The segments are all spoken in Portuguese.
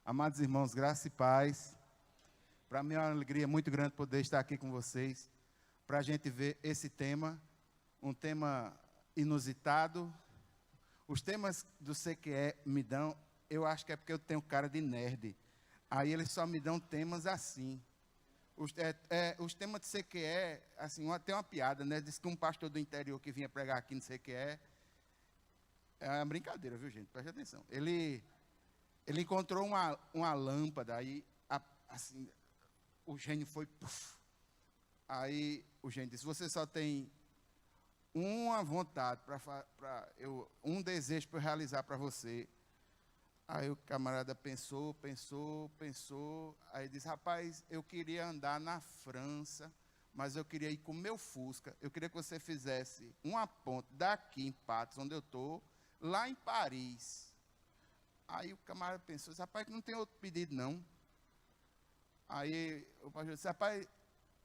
Amados irmãos, graça e paz. Para mim é uma alegria muito grande poder estar aqui com vocês, para a gente ver esse tema, um tema inusitado. Os temas do CQE me dão, eu acho que é porque eu tenho cara de nerd, aí eles só me dão temas assim. Os temas do CQE, assim, tem uma piada, né? Diz que um pastor do interior que vinha pregar aqui no CQE, é uma brincadeira, viu gente? Preste atenção. Ele encontrou uma lâmpada, aí, assim, o gênio foi, puff. Aí o gênio disse, você só tem uma vontade, um desejo para eu realizar para você. Aí o camarada pensou, aí disse, rapaz, eu queria andar na França, mas eu queria ir com o meu Fusca, eu queria que você fizesse uma ponte daqui em Patos, onde eu estou, lá em Paris. Aí o camarada pensou, rapaz, não tem outro pedido não. Aí o pastor disse, rapaz,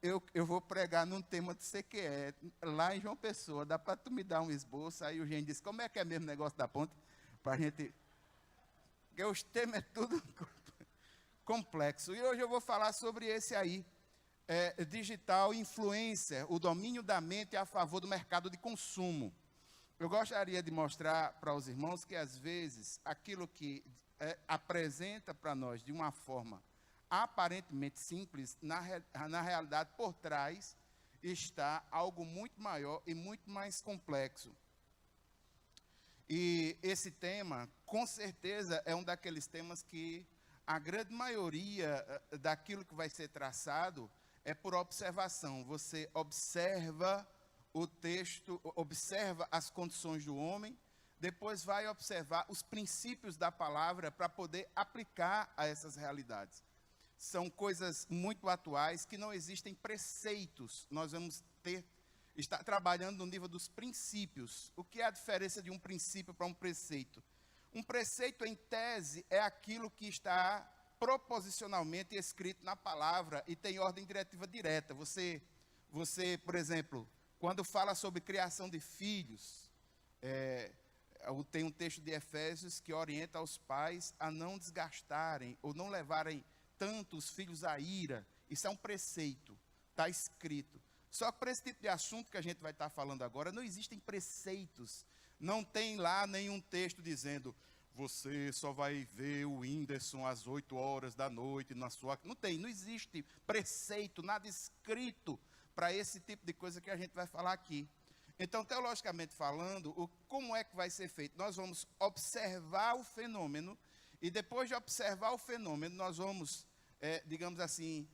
eu vou pregar num tema de CQE, lá em João Pessoa, dá para tu me dar um esboço? Aí o gênio disse, como é que é mesmo o negócio da ponte? Para a gente... Porque os temas é tudo complexo. E hoje eu vou falar sobre esse aí, digital influencer, o domínio da mente a favor do mercado de consumo. Eu gostaria de mostrar para os irmãos que, às vezes, aquilo que apresenta para nós de uma forma aparentemente simples, na realidade, por trás, está algo muito maior e muito mais complexo. E esse tema, com certeza, é um daqueles temas que a grande maioria daquilo que vai ser traçado é por observação. Você observa o texto, observa as condições do homem, depois vai observar os princípios da palavra para poder aplicar a essas realidades. São coisas muito atuais que não existem preceitos. Nós vamos estar trabalhando no nível dos princípios. O que é a diferença de um princípio para um preceito? Um preceito, em tese, é aquilo que está proposicionalmente escrito na palavra e tem ordem diretiva direta. Você, por exemplo, quando fala sobre criação de filhos, tem um texto de Efésios que orienta os pais a não desgastarem ou não levarem tanto os filhos à ira. Isso é um preceito, está escrito. Só que para esse tipo de assunto que a gente vai estar falando agora, não existem preceitos. Não tem lá nenhum texto dizendo, você só vai ver o Whindersson às 8 horas da noite na sua... Não existe preceito, nada escrito para esse tipo de coisa que a gente vai falar aqui. Então, teologicamente falando, como é que vai ser feito? Nós vamos observar o fenômeno, e depois de observar o fenômeno, nós vamos, digamos assim,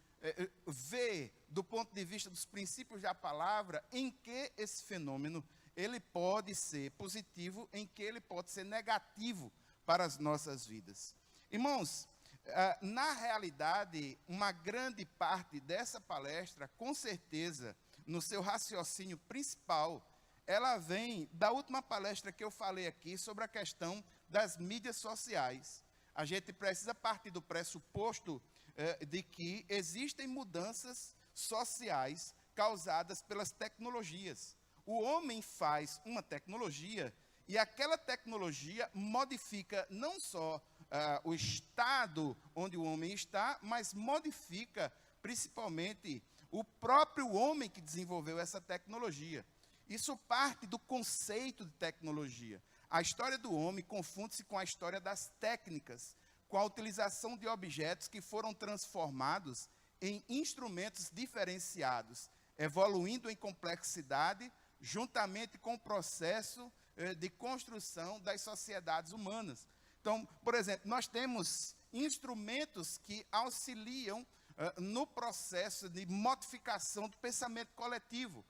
ver do ponto de vista dos princípios da palavra, em que esse fenômeno, ele pode ser positivo, em que ele pode ser negativo para as nossas vidas. Irmãos, na realidade, uma grande parte dessa palestra, com certeza, no seu raciocínio principal, ela vem da última palestra que eu falei aqui sobre a questão das mídias sociais. A gente precisa partir do pressuposto de que existem mudanças sociais causadas pelas tecnologias. O homem faz uma tecnologia e aquela tecnologia modifica não só o estado onde o homem está, mas modifica principalmente o próprio homem que desenvolveu essa tecnologia. Isso parte do conceito de tecnologia. A história do homem confunde-se com a história das técnicas, com a utilização de objetos que foram transformados em instrumentos diferenciados, evoluindo em complexidade, juntamente com o processo de construção das sociedades humanas. Então, por exemplo, nós temos instrumentos que auxiliam no processo de modificação do pensamento coletivo.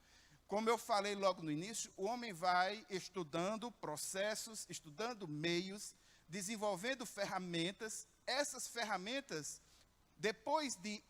Como eu falei logo no início, o homem vai estudando processos, estudando meios, desenvolvendo ferramentas. Essas ferramentas, depois de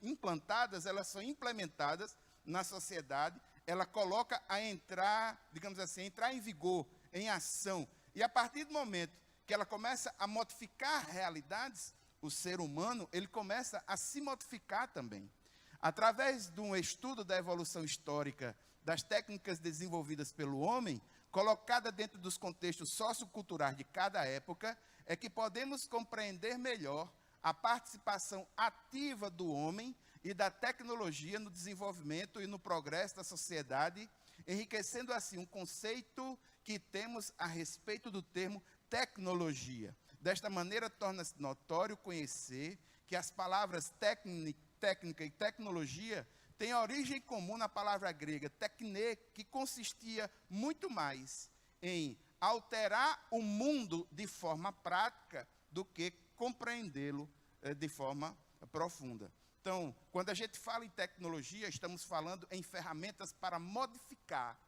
implantadas, elas são implementadas na sociedade, ela coloca a entrar, digamos assim, entrar em vigor, em ação. E a partir do momento que ela começa a modificar realidades, o ser humano, ele começa a se modificar também. Através de um estudo da evolução histórica das técnicas desenvolvidas pelo homem, colocada dentro dos contextos socioculturais de cada época, é que podemos compreender melhor a participação ativa do homem e da tecnologia no desenvolvimento e no progresso da sociedade, enriquecendo assim um conceito que temos a respeito do termo tecnologia. Desta maneira, torna-se notório conhecer que as palavras técnica e tecnologia têm origem comum na palavra grega tekne, que consistia muito mais em alterar o mundo de forma prática do que compreendê-lo de forma profunda. Então, quando a gente fala em tecnologia, estamos falando em ferramentas para modificar.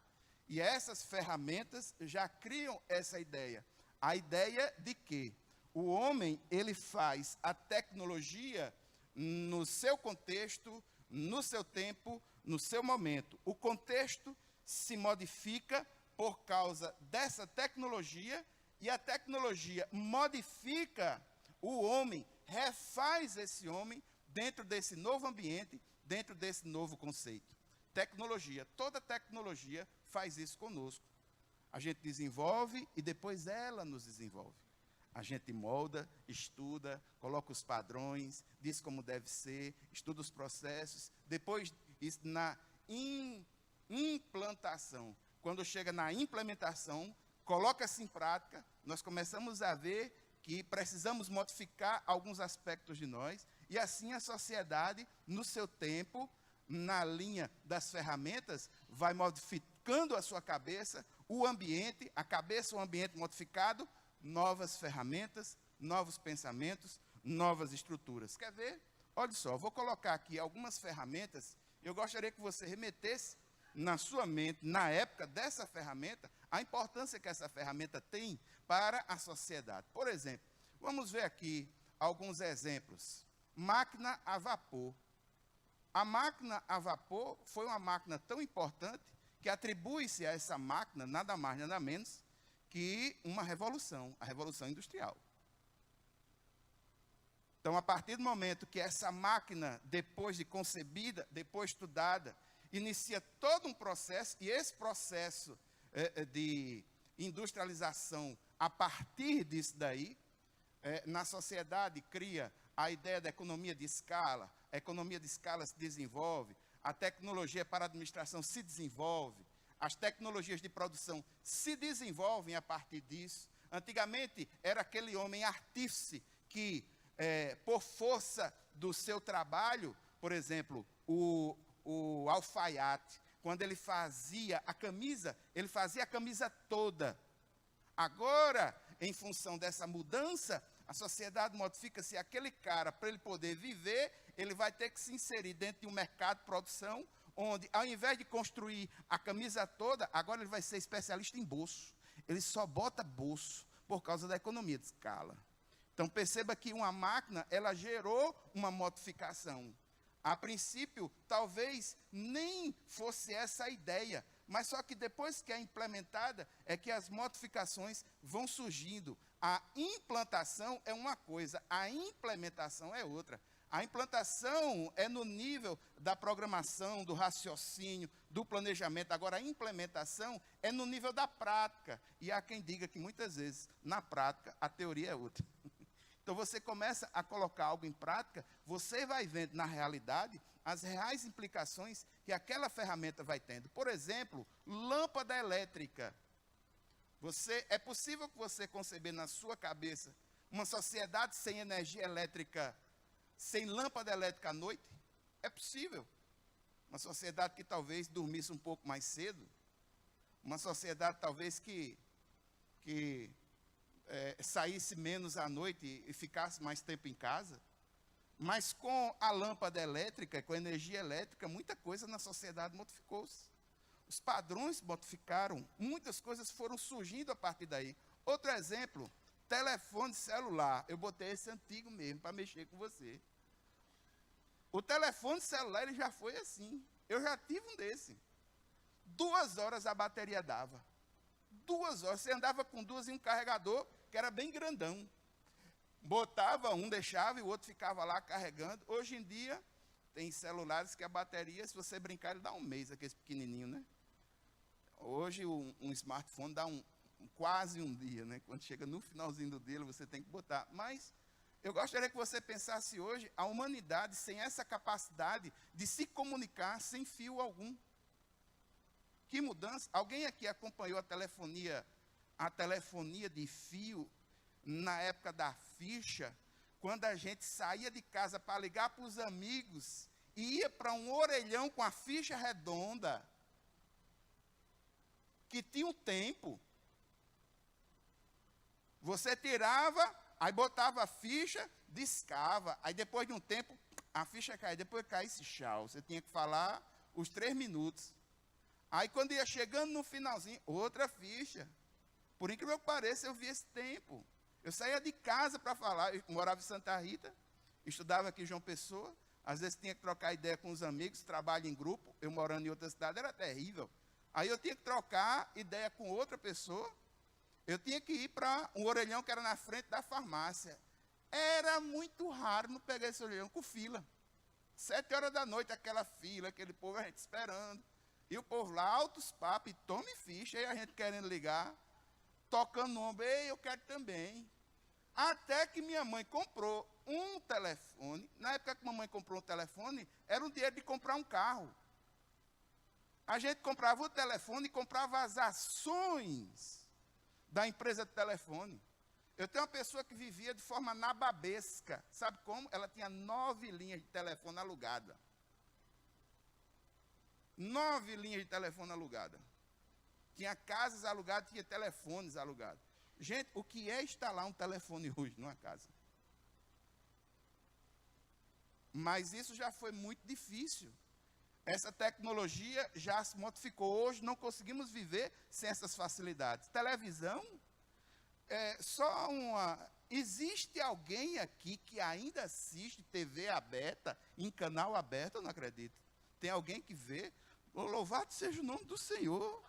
E essas ferramentas já criam essa ideia. A ideia de que o homem, ele faz a tecnologia no seu contexto, no seu tempo, no seu momento. O contexto se modifica por causa dessa tecnologia e a tecnologia modifica o homem, refaz esse homem dentro desse novo ambiente, dentro desse novo conceito. Tecnologia, toda tecnologia faz isso conosco. A gente desenvolve e depois ela nos desenvolve. A gente molda, estuda, coloca os padrões, diz como deve ser, estuda os processos. Depois, na implantação, quando chega na implementação, coloca-se em prática, nós começamos a ver que precisamos modificar alguns aspectos de nós, e assim a sociedade, no seu tempo, na linha das ferramentas, vai modificando a sua cabeça, o ambiente, a cabeça, o ambiente modificado, novas ferramentas, novos pensamentos, novas estruturas. Quer ver? Olha só, vou colocar aqui algumas ferramentas. Eu gostaria que você remetesse na sua mente, na época dessa ferramenta, a importância que essa ferramenta tem para a sociedade. Por exemplo, vamos ver aqui alguns exemplos. Máquina a vapor. A máquina a vapor foi uma máquina tão importante que atribui-se a essa máquina, nada mais, nada menos, que uma revolução, a Revolução Industrial. Então, a partir do momento que essa máquina, depois de concebida, depois estudada, inicia todo um processo, e esse processo de industrialização, a partir disso daí, na sociedade cria a ideia da economia de escala, a economia de escala se desenvolve, a tecnologia para a administração se desenvolve, as tecnologias de produção se desenvolvem a partir disso. Antigamente, era aquele homem artífice que, por força do seu trabalho, por exemplo, o alfaiate, quando ele fazia a camisa toda. Agora, em função dessa mudança, a sociedade modifica-se. Aquele cara, para ele poder viver, ele vai ter que se inserir dentro de um mercado de produção, onde, ao invés de construir a camisa toda, agora ele vai ser especialista em bolso. Ele só bota bolso por causa da economia de escala. Então, perceba que uma máquina, ela gerou uma modificação. A princípio, talvez nem fosse essa a ideia, mas só que depois que é implementada, é que as modificações vão surgindo. A implantação é uma coisa, a implementação é outra. A implantação é no nível da programação, do raciocínio, do planejamento. Agora, a implementação é no nível da prática. E há quem diga que, muitas vezes, na prática, a teoria é outra. Então, você começa a colocar algo em prática, você vai vendo, na realidade, as reais implicações que aquela ferramenta vai tendo. Por exemplo, lâmpada elétrica. É possível que você conceber na sua cabeça uma sociedade sem energia elétrica, sem lâmpada elétrica à noite? É possível. Uma sociedade que talvez dormisse um pouco mais cedo. Uma sociedade talvez que saísse menos à noite e ficasse mais tempo em casa. Mas com a lâmpada elétrica, com a energia elétrica, muita coisa na sociedade modificou-se. Os padrões modificaram, muitas coisas foram surgindo a partir daí. Outro exemplo, telefone celular. Eu botei esse antigo mesmo, para mexer com você. O telefone celular, ele já foi assim. Eu já tive um desse. 2 horas a bateria dava. 2 horas. Você andava com 2 em um carregador, que era bem grandão. Botava, um deixava e o outro ficava lá carregando. Hoje em dia, tem celulares que a bateria, se você brincar, ele dá um mês, aquele pequenininho, né? Hoje um smartphone dá quase um dia, né? Quando chega no finalzinho do dia, você tem que botar. Mas eu gostaria que você pensasse hoje a humanidade sem essa capacidade de se comunicar sem fio algum. Que mudança? Alguém aqui acompanhou a telefonia de fio na época da ficha, quando a gente saía de casa para ligar para os amigos e ia para um orelhão com a ficha redonda, que tinha um tempo. Você tirava, aí botava a ficha, discava, aí depois de um tempo, a ficha caía, depois caísse tchau. Você tinha que falar os 3 minutos. Aí quando ia chegando no finalzinho, outra ficha. Por incrível que pareça, eu vi esse tempo. Eu saía de casa para falar, eu morava em Santa Rita, estudava aqui em João Pessoa, às vezes tinha que trocar ideia com os amigos, trabalho em grupo, eu morando em outra cidade, era terrível. Aí eu tinha que trocar ideia com outra pessoa, eu tinha que ir para um orelhão que era na frente da farmácia. Era muito raro não pegar esse orelhão com fila. 7 horas da noite, aquela fila, aquele povo, a gente esperando. E o povo lá, altos papos, e tome ficha, e a gente querendo ligar, tocando no ombro, ei, eu quero também. Até que minha mãe comprou um telefone. Na época que mamãe comprou um telefone, era um dinheiro de comprar um carro. A gente comprava o telefone e comprava as ações da empresa de telefone. Eu tenho uma pessoa que vivia de forma nababesca. Sabe como? Ela tinha 9 linhas de telefone alugada. 9 linhas de telefone alugada. Tinha casas alugadas, tinha telefones alugados. Gente, o que é instalar um telefone hoje numa casa? Mas isso já foi muito difícil. Essa tecnologia já se modificou. Hoje não conseguimos viver sem essas facilidades. Televisão, só uma... Existe alguém aqui que ainda assiste TV aberta, em canal aberto? Eu não acredito. Tem alguém que vê? Louvado seja o nome do Senhor.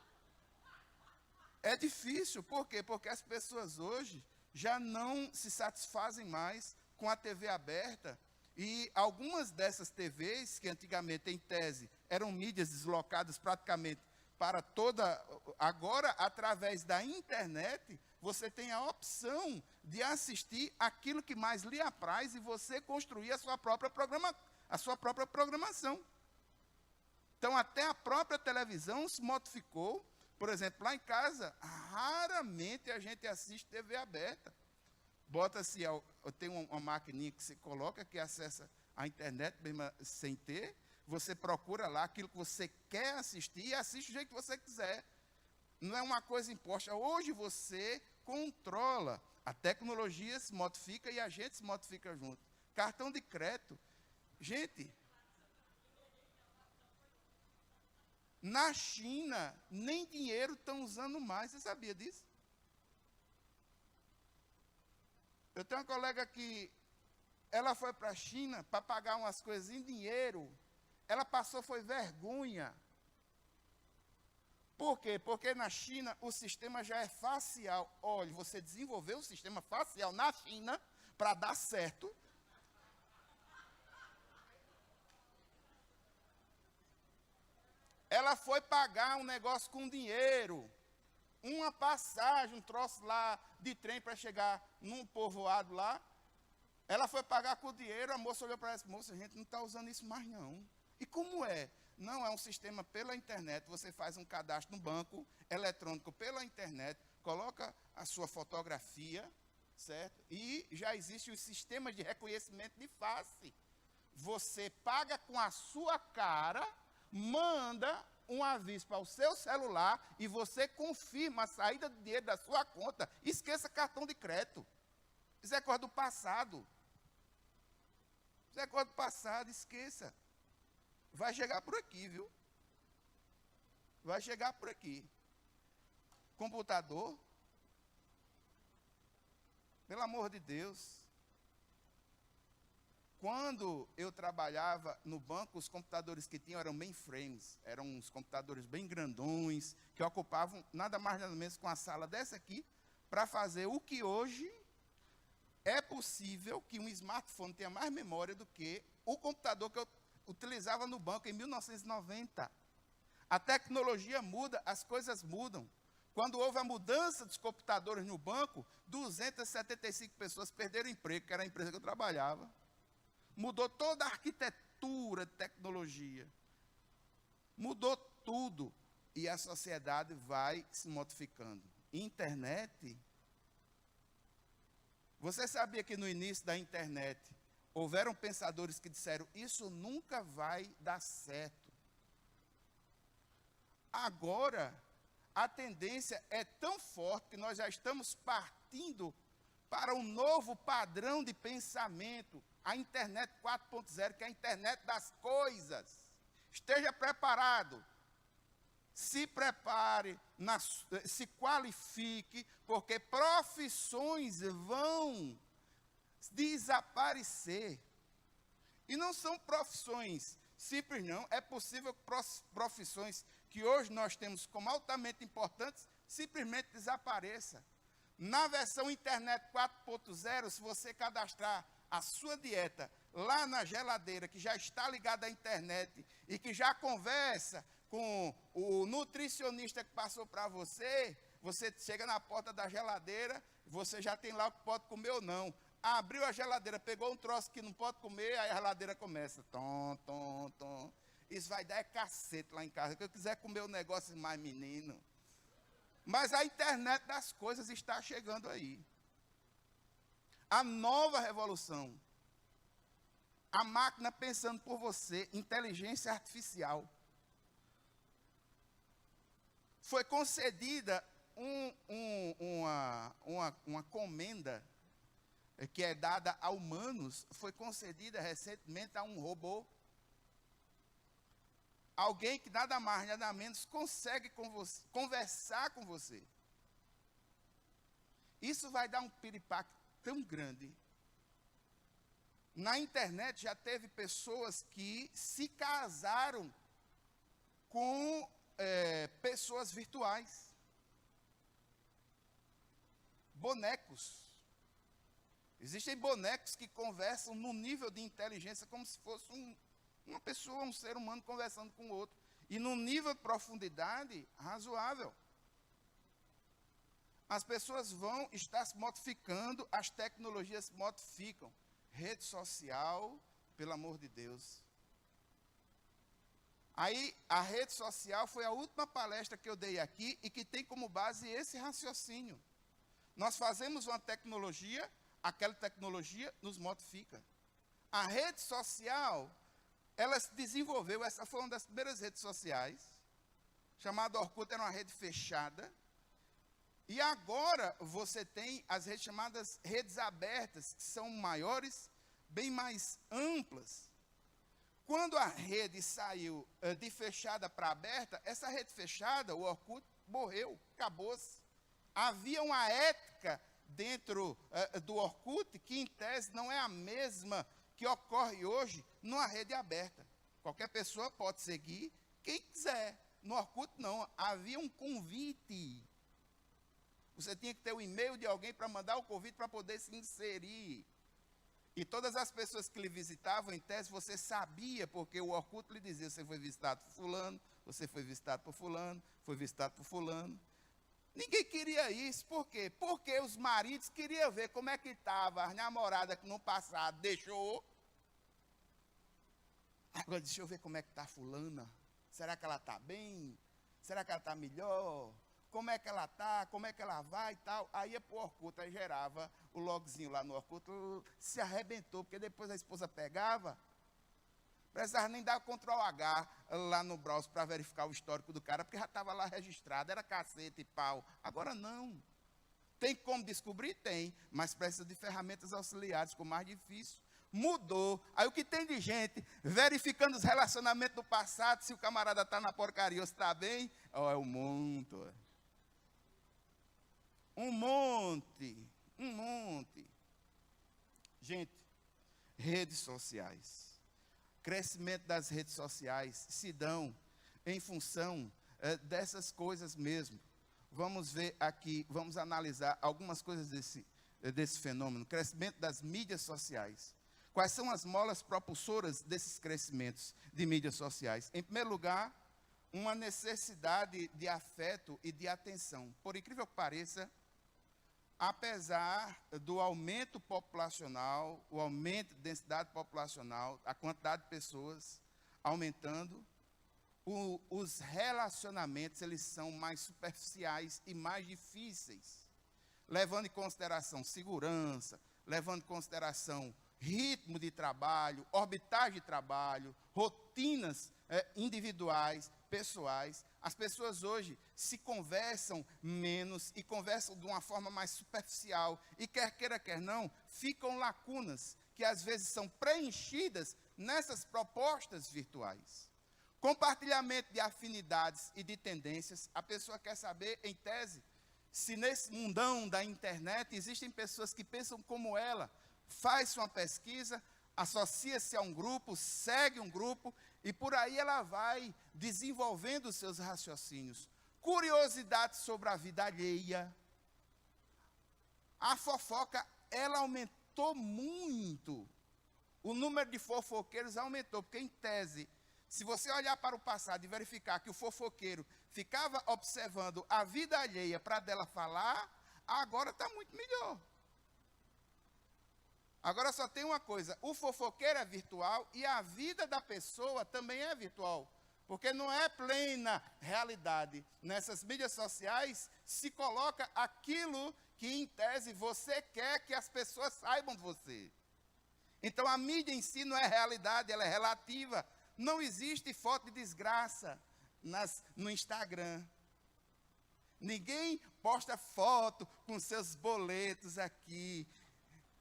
É difícil, por quê? Porque as pessoas hoje já não se satisfazem mais com a TV aberta. E algumas dessas TVs, que antigamente, em tese, eram mídias deslocadas praticamente para toda... Agora, através da internet, você tem a opção de assistir aquilo que mais lhe apraz e você construir a sua própria programação. Então, até a própria televisão se modificou. Por exemplo, lá em casa, raramente a gente assiste TV aberta. Bota-se, eu tenho uma maquininha que você coloca, que acessa a internet mesmo sem ter. Você procura lá aquilo que você quer assistir e assiste do jeito que você quiser. Não é uma coisa imposta. Hoje você controla. A tecnologia se modifica e a gente se modifica junto. Cartão de crédito. Gente... Na China, nem dinheiro estão usando mais. Você sabia disso? Eu tenho uma colega que ela foi para a China para pagar umas coisas em dinheiro. Ela passou, foi vergonha. Por quê? Porque na China o sistema já é facial. Olha, você desenvolveu o sistema facial na China para dar certo. Ela foi pagar um negócio com dinheiro, uma passagem, um troço lá de trem para chegar num povoado lá. Ela foi pagar com o dinheiro, a moça olhou para ela e disse, moça, a gente não está usando isso mais não. E como é? Não, é um sistema pela internet, você faz um cadastro no banco eletrônico pela internet, coloca a sua fotografia, certo? E já existe o sistema de reconhecimento de face. Você paga com a sua cara, manda um aviso para o seu celular e você confirma a saída de dinheiro da sua conta. Esqueça cartão de crédito. Isso é coisa do passado. Isso é coisa do passado, esqueça. Vai chegar por aqui, viu? Vai chegar por aqui. Computador. Pelo amor de Deus. Quando eu trabalhava no banco, os computadores que tinham eram mainframes, eram uns computadores bem grandões, que ocupavam nada mais nada menos com a sala dessa aqui, para fazer o que hoje é possível que um smartphone tenha mais memória do que o computador que eu utilizava no banco em 1990. A tecnologia muda, as coisas mudam. Quando houve a mudança dos computadores no banco, 275 pessoas perderam emprego, que era a empresa que eu trabalhava. Mudou toda a arquitetura de tecnologia. Mudou tudo. E a sociedade vai se modificando. Internet. Você sabia que no início da internet, houveram pensadores que disseram, isso nunca vai dar certo. Agora, a tendência é tão forte que nós já estamos partindo para um novo padrão de pensamento, a internet 4.0, que é a internet das coisas. Esteja preparado. Se prepare, se qualifique, porque profissões vão desaparecer. E não são profissões simples, não. É possível que profissões que hoje nós temos como altamente importantes, simplesmente desapareçam. Na versão internet 4.0, se você cadastrar a sua dieta lá na geladeira, que já está ligada à internet e que já conversa com o nutricionista que passou para você, você chega na porta da geladeira, você já tem lá o que pode comer ou não. Abriu a geladeira, pegou um troço que não pode comer, aí a geladeira começa. Tom, tom, tom. Isso vai dar cacete lá em casa. Se eu quiser comer um negócio mais menino. Mas a internet das coisas está chegando aí. A nova revolução. A máquina pensando por você, inteligência artificial. Foi concedida uma comenda que é dada a humanos, foi concedida recentemente a um robô. Alguém que nada mais, nada menos consegue conversar com você. Isso vai dar um piripaque tão grande. Na internet já teve pessoas que se casaram com pessoas virtuais. Bonecos. Existem bonecos que conversam no nível de inteligência como se fosse uma pessoa, um ser humano conversando com o outro. E num nível de profundidade razoável. As pessoas vão estar se modificando, as tecnologias se modificam. Rede social, pelo amor de Deus. Aí, a rede social foi a última palestra que eu dei aqui e que tem como base esse raciocínio. Nós fazemos uma tecnologia, aquela tecnologia nos modifica. A rede social, ela se desenvolveu, essa foi uma das primeiras redes sociais, chamada Orkut, era uma rede fechada. E agora você tem as redes chamadas redes abertas, que são maiores, bem mais amplas. Quando a rede saiu de fechada para aberta, essa rede fechada, o Orkut, morreu, acabou-se. Havia uma ética dentro do Orkut que, em tese, não é a mesma que ocorre hoje numa rede aberta. Qualquer pessoa pode seguir quem quiser. No Orkut, não. Havia um convite. Você tinha que ter o e-mail de alguém para mandar o convite para poder se inserir. E todas as pessoas que lhe visitavam, em tese, você sabia, porque o Orkut lhe dizia, você foi visitado por fulano, você foi visitado por fulano, foi visitado por fulano. Ninguém queria isso, por quê? Porque os maridos queriam ver como é que estava a namorada que no passado deixou. Agora, deixa eu ver como é que está a fulana. Será que ela está bem? Será que ela está melhor? Como é que ela está, como é que ela vai e tal. Aí ia para o Orkut, aí gerava o logzinho lá no Orkut, se arrebentou, porque depois a esposa pegava, precisava nem dar o Ctrl H lá no browser para verificar o histórico do cara, porque já estava lá registrado, era cacete e pau. Agora não. Tem como descobrir? Tem, mas precisa de ferramentas auxiliares, ficou mais difícil. Mudou. Aí o que tem de gente verificando os relacionamentos do passado, se o camarada está na porcaria ou se está bem, é um monte. Um monte. Gente, redes sociais. Crescimento das redes sociais se dão em função dessas coisas mesmo. Vamos ver aqui, vamos analisar algumas coisas desse fenômeno. Crescimento das mídias sociais. Quais são as molas propulsoras desses crescimentos de mídias sociais? Em primeiro lugar, uma necessidade de afeto e de atenção. Por incrível que pareça, apesar do aumento populacional, o aumento de densidade populacional, a quantidade de pessoas aumentando, os relacionamentos eles são mais superficiais e mais difíceis, levando em consideração segurança, levando em consideração ritmo de trabalho, orbitagem de trabalho, rotinas individuais, pessoais. As pessoas hoje se conversam menos e conversam de uma forma mais superficial e quer queira, quer não, ficam lacunas que às vezes são preenchidas nessas propostas virtuais. Compartilhamento de afinidades e de tendências. A pessoa quer saber, em tese, se nesse mundão da internet existem pessoas que pensam como ela, faz uma pesquisa, associa-se a um grupo, segue um grupo, e por aí ela vai desenvolvendo os seus raciocínios. Curiosidade sobre a vida alheia. A fofoca, ela aumentou muito. O número de fofoqueiros aumentou, porque em tese, se você olhar para o passado e verificar que o fofoqueiro ficava observando a vida alheia para dela falar, agora está muito melhor. Agora só tem uma coisa, o fofoqueiro é virtual e a vida da pessoa também é virtual. Porque não é plena realidade. Nessas mídias sociais se coloca aquilo que em tese você quer que as pessoas saibam de você. Então a mídia em si não é realidade, ela é relativa. Não existe foto de desgraça no Instagram. Ninguém posta foto com seus boletos aqui.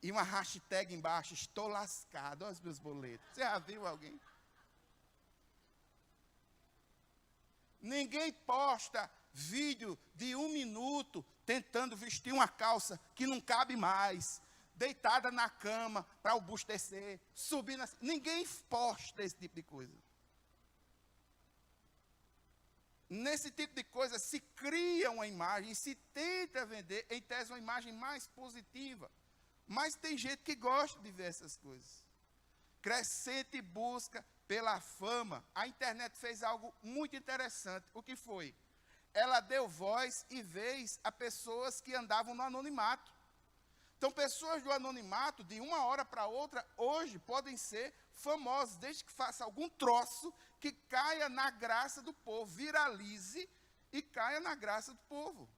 E uma hashtag embaixo, estou lascado, olha os meus boletos. Você já viu alguém? Ninguém posta vídeo de 1 minuto tentando vestir uma calça que não cabe mais, deitada na cama para o busto descer, subindo assim. Ninguém posta esse tipo de coisa. Nesse tipo de coisa se cria uma imagem e se tenta vender, em tese, uma imagem mais positiva. Mas tem gente que gosta de ver essas coisas. Crescente busca pela fama. A internet fez algo muito interessante. O que foi? Ela deu voz e vez a pessoas que andavam no anonimato. Então, pessoas do anonimato, de uma hora para outra, hoje podem ser famosas, desde que faça algum troço que caia na graça do povo, viralize e caia na graça do povo.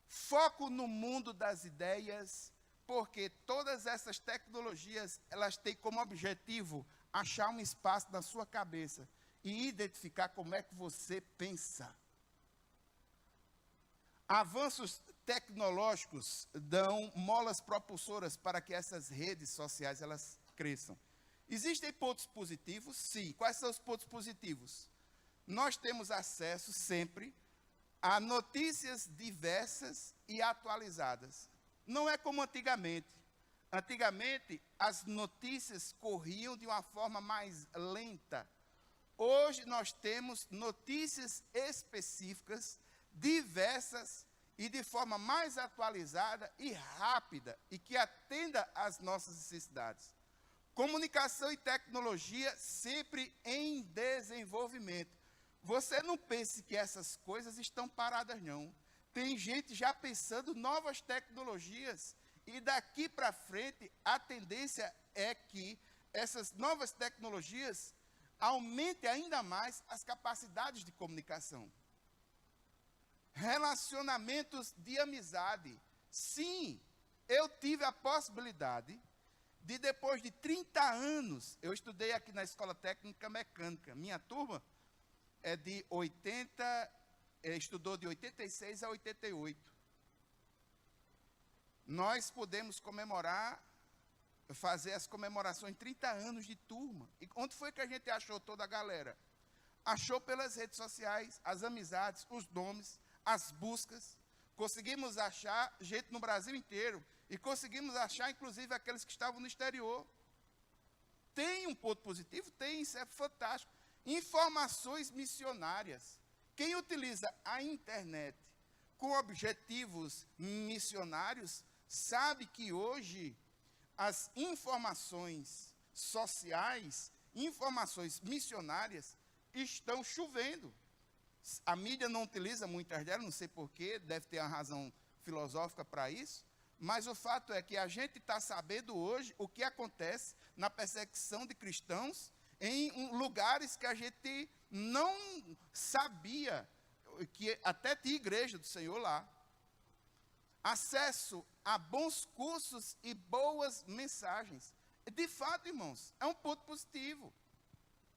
Foco no mundo das ideias, porque todas essas tecnologias, elas têm como objetivo achar um espaço na sua cabeça e identificar como é que você pensa. Avanços tecnológicos dão molas propulsoras para que essas redes sociais elas cresçam. Existem pontos positivos? Sim. Quais são os pontos positivos? Nós temos acesso sempre a notícias diversas e atualizadas. Não é como antigamente. Antigamente, as notícias corriam de uma forma mais lenta. Hoje, nós temos notícias específicas, diversas e de forma mais atualizada e rápida, e que atenda às nossas necessidades. Comunicação e tecnologia sempre em desenvolvimento. Você não pense que essas coisas estão paradas, não. Tem gente já pensando novas tecnologias e daqui para frente a tendência é que essas novas tecnologias aumentem ainda mais as capacidades de comunicação. Relacionamentos de amizade. Sim, eu tive a possibilidade de, depois de 30 anos, eu estudei aqui na Escola Técnica Mecânica. Minha turma é de 80, estudou de 86 a 88. Nós podemos comemorar, fazer as comemorações de 30 anos de turma. E onde foi que a gente achou toda a galera? Achou pelas redes sociais, as amizades, os nomes, as buscas. Conseguimos achar gente no Brasil inteiro. E conseguimos achar, inclusive, aqueles que estavam no exterior. Tem um ponto positivo? Tem, isso é fantástico. Informações missionárias. Quem utiliza a internet com objetivos missionários, sabe que hoje as informações sociais, informações missionárias, estão chovendo. A mídia não utiliza muitas delas, não sei porquê, deve ter uma razão filosófica para isso, mas o fato é que a gente está sabendo hoje o que acontece na perseguição de cristãos em lugares que a gente não sabia, que até tinha igreja do Senhor lá. Acesso a bons cursos e boas mensagens. De fato, irmãos, é um ponto positivo.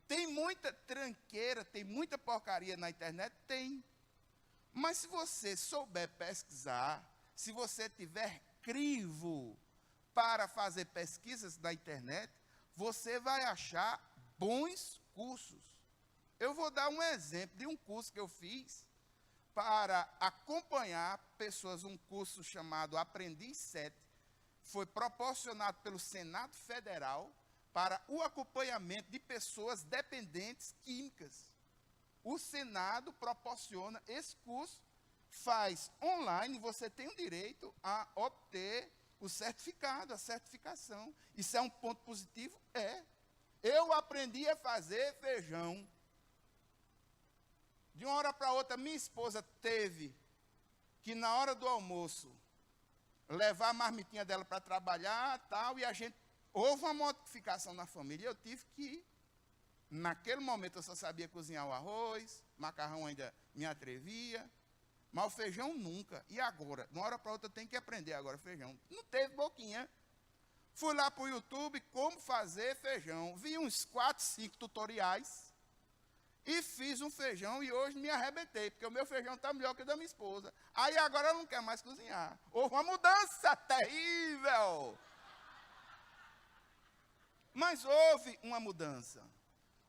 Tem muita tranqueira, tem muita porcaria na internet? Tem. Mas se você souber pesquisar, se você tiver crivo para fazer pesquisas na internet, você vai achar bons cursos. Eu vou dar um exemplo de um curso que eu fiz para acompanhar pessoas, um curso chamado Aprendiz 7, foi proporcionado pelo Senado Federal para o acompanhamento de pessoas dependentes químicas. O Senado proporciona esse curso, faz online, você tem o direito a obter o certificado, a certificação. Isso é um ponto positivo? É. Eu aprendi a fazer feijão. De uma hora para outra, minha esposa teve que, na hora do almoço, levar a marmitinha dela para trabalhar, tal, e a gente, houve uma modificação na família, eu tive que, naquele momento eu só sabia cozinhar o arroz, macarrão ainda me atrevia, mas o feijão nunca. E agora? De uma hora para outra eu tenho que aprender agora feijão. Não teve boquinha. Fui lá para o YouTube, como fazer feijão. Vi uns 4, 5 tutoriais e fiz um feijão e hoje me arrebentei, porque o meu feijão está melhor que o da minha esposa. Aí agora ela não quer mais cozinhar. Houve uma mudança terrível. Mas houve uma mudança.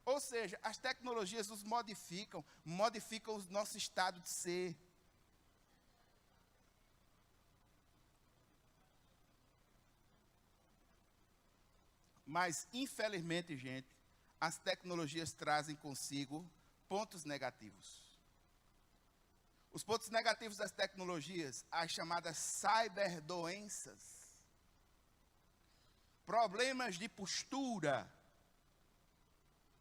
Ou seja, as tecnologias nos modificam o nosso estado de ser. Mas, infelizmente, gente, as tecnologias trazem consigo pontos negativos. Os pontos negativos das tecnologias, as chamadas cyberdoenças, problemas de postura.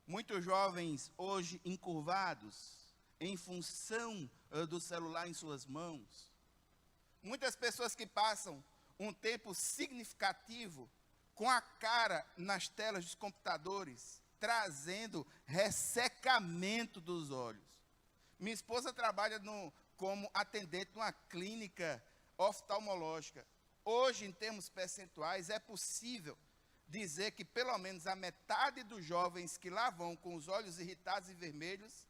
Muitos jovens hoje encurvados em função do celular em suas mãos. Muitas pessoas que passam um tempo significativo com a cara nas telas dos computadores, trazendo ressecamento dos olhos. Minha esposa trabalha como atendente numa clínica oftalmológica. Hoje, em termos percentuais, é possível dizer que pelo menos a metade dos jovens que lá vão com os olhos irritados e vermelhos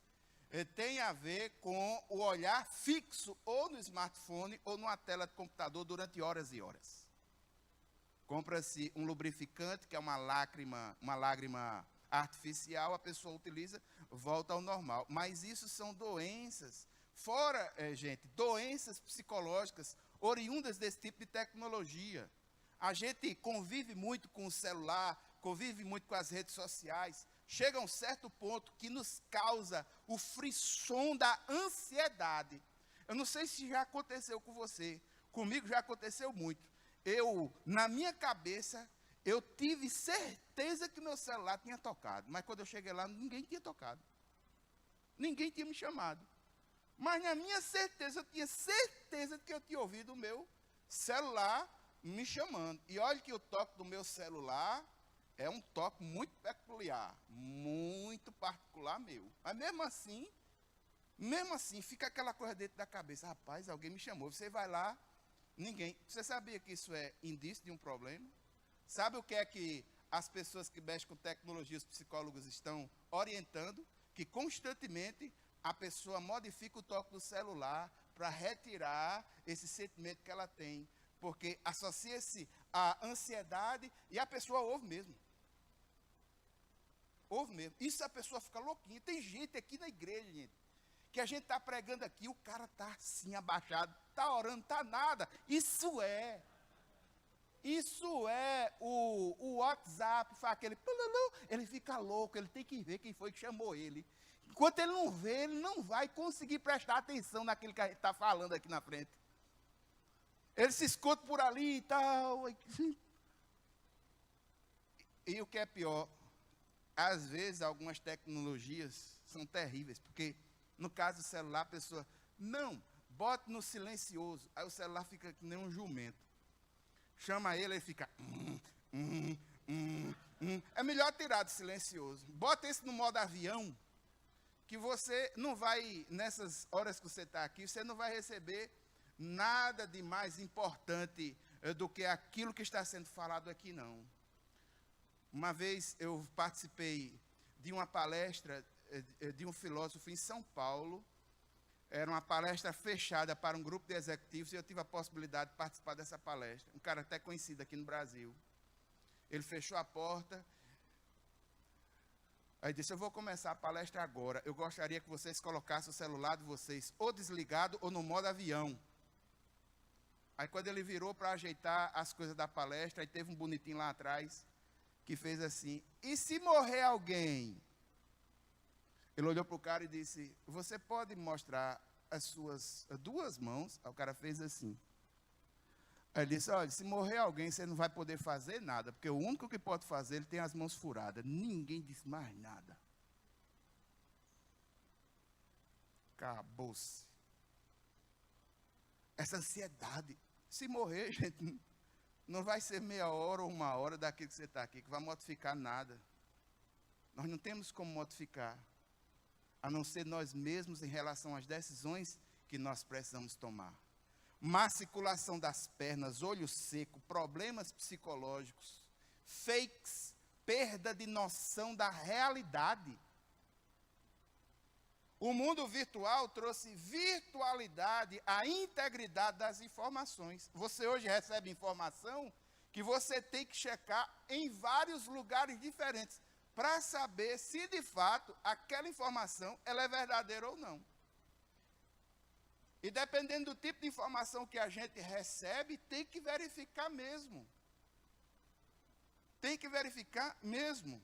tem a ver com o olhar fixo ou no smartphone ou numa tela de computador durante horas e horas. Compra-se um lubrificante, que é uma lágrima artificial, a pessoa utiliza, volta ao normal. Mas isso são doenças, fora, gente, doenças psicológicas oriundas desse tipo de tecnologia. A gente convive muito com o celular, convive muito com as redes sociais, chega a um certo ponto que nos causa o frisson da ansiedade. Eu não sei se já aconteceu com você, comigo já aconteceu muito. Na minha cabeça, eu tive certeza que meu celular tinha tocado, mas quando eu cheguei lá, ninguém tinha tocado. Ninguém tinha me chamado. Mas na minha certeza, eu tinha certeza de que eu tinha ouvido o meu celular me chamando. E olha que o toque do meu celular é um toque muito peculiar, muito particular meu. Mas mesmo assim, fica aquela coisa dentro da cabeça. Rapaz, alguém me chamou. Você vai lá, ninguém. Você sabia que isso é indício de um problema? Sabe o que é que as pessoas que mexem com tecnologia, os psicólogos estão orientando? Que constantemente a pessoa modifica o toque do celular para retirar esse sentimento que ela tem. Porque associa-se à ansiedade e a pessoa ouve mesmo. Ouve mesmo. Isso a pessoa fica louquinha. Tem gente aqui na igreja, gente, que a gente está pregando aqui, o cara está assim abaixado, está orando, está nada. Isso é o WhatsApp, faz aquele, ele fica louco, ele tem que ver quem foi que chamou ele. Enquanto ele não vê, ele não vai conseguir prestar atenção naquilo que a gente está falando aqui na frente. Ele se esconde por ali e tal. E o que é pior, às vezes algumas tecnologias são terríveis, porque no caso do celular, a pessoa, não, bote no silencioso, aí o celular fica que nem um jumento. Chama ele fica, É melhor tirar do silencioso. Bota esse no modo avião, que você não vai, nessas horas que você está aqui, você não vai receber nada de mais importante do que aquilo que está sendo falado aqui, não. Uma vez eu participei de uma palestra de um filósofo em São Paulo. Era uma palestra fechada para um grupo de executivos e eu tive a possibilidade de participar dessa palestra. Um cara até conhecido aqui no Brasil. Ele fechou a porta. Aí disse, eu vou começar a palestra agora. Eu gostaria que vocês colocassem o celular de vocês ou desligado ou no modo avião. Aí quando ele virou para ajeitar as coisas da palestra, aí teve um bonitinho lá atrás que fez assim, e se morrer alguém? Ele olhou para o cara e disse, você pode mostrar as suas 2 mãos? Aí o cara fez assim. Aí ele disse, olha, se morrer alguém, você não vai poder fazer nada, porque o único que pode fazer, ele tem as mãos furadas. Ninguém disse mais nada. Acabou-se. Essa ansiedade. Se morrer, gente, não vai ser meia hora ou 1 hora daquilo que você está aqui, que vai modificar nada. Nós não temos como modificar, a não ser nós mesmos em relação às decisões que nós precisamos tomar. Má circulação das pernas, olho seco, problemas psicológicos, fakes, perda de noção da realidade. O mundo virtual trouxe virtualidade à integridade das informações. Você hoje recebe informação que você tem que checar em vários lugares diferentes para saber se de fato aquela informação ela é verdadeira ou não. E dependendo do tipo de informação que a gente recebe, tem que verificar mesmo. Tem que verificar mesmo.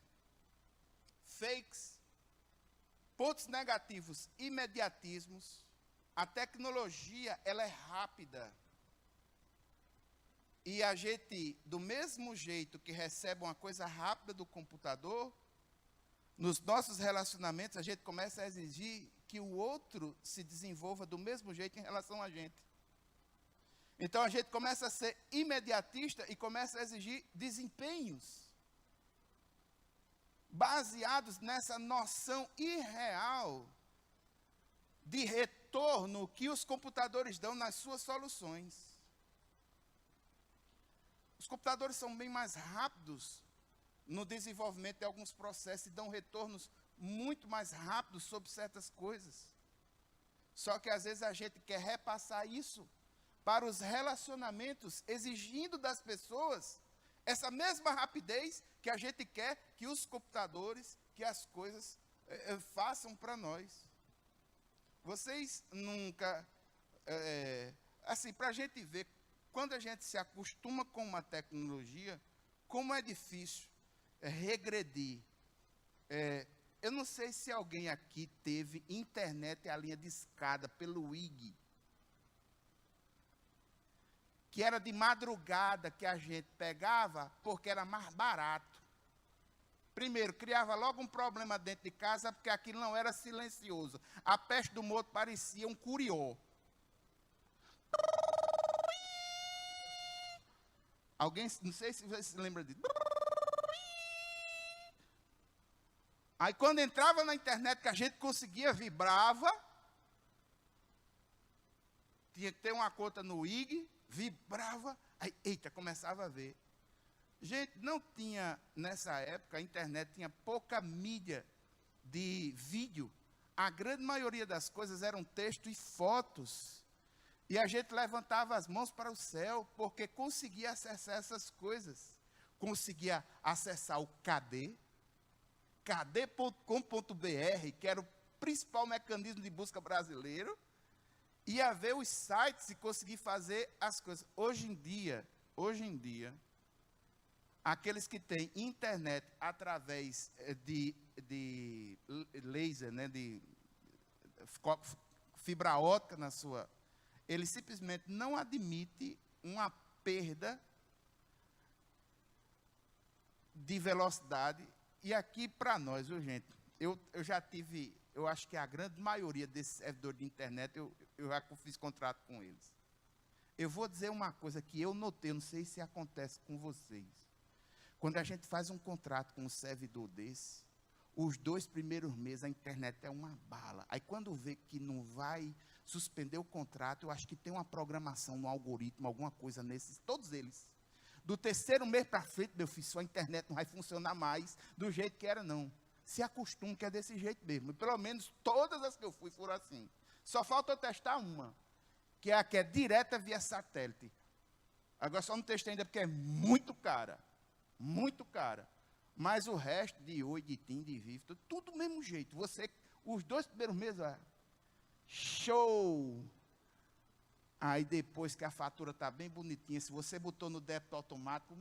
Fakes, pontos negativos, imediatismos. A tecnologia, ela é rápida. E a gente, do mesmo jeito que recebe uma coisa rápida do computador, nos nossos relacionamentos, a gente começa a exigir que o outro se desenvolva do mesmo jeito em relação a gente. Então, a gente começa a ser imediatista e começa a exigir desempenhos baseados nessa noção irreal de retorno que os computadores dão nas suas soluções. Os computadores são bem mais rápidos no desenvolvimento de alguns processos e dão retornos muito mais rápidos sobre certas coisas. Só que às vezes a gente quer repassar isso para os relacionamentos, exigindo das pessoas essa mesma rapidez que a gente quer que os computadores, que as coisas façam para nós. Vocês nunca, assim, para a gente ver, quando a gente se acostuma com uma tecnologia, como é difícil regredir. Eu não sei se alguém aqui teve internet a linha de escada pelo IG, que era de madrugada que a gente pegava porque era mais barato. Primeiro, criava logo um problema dentro de casa porque aquilo não era silencioso. A peste do morto parecia um curió. Alguém, não sei se você se lembra disso. Aí quando entrava na internet que a gente conseguia, vibrava. Tinha que ter uma conta no IG, vibrava. Aí, eita, começava a ver. Gente, não tinha, nessa época, a internet tinha pouca mídia de vídeo. A grande maioria das coisas eram texto e fotos. E a gente levantava as mãos para o céu, porque conseguia acessar essas coisas. Conseguia acessar o KD, kd.com.br, que era o principal mecanismo de busca brasileiro, ia ver os sites e conseguir fazer as coisas. Hoje em dia, aqueles que têm internet através de laser, né, de fibra ótica na sua, ele simplesmente não admite uma perda de velocidade. E aqui para nós, viu, gente, eu já tive eu acho que a grande maioria desses servidores de internet, eu já fiz contrato com eles. Eu vou dizer uma coisa que eu notei, não sei se acontece com vocês. Quando a gente faz um contrato com um servidor desse, os 2 primeiros meses a internet é uma bala. Aí quando vê que não vai suspender o contrato, eu acho que tem uma programação, um algoritmo, alguma coisa nesses, todos eles. Do 3º mês para frente, meu filho, sua internet não vai funcionar mais do jeito que era, não. Se acostume que é desse jeito mesmo. E pelo menos todas as que eu fui foram assim. Só falta eu testar uma, que é a que é direta via satélite. Agora só não testei ainda porque é muito cara. Muito cara. Mas o resto de Oi, de TIM, de Vivo, tudo do mesmo jeito. Você, os 2 primeiros meses, show! Aí depois que a fatura está bem bonitinha, se você botou no débito automático,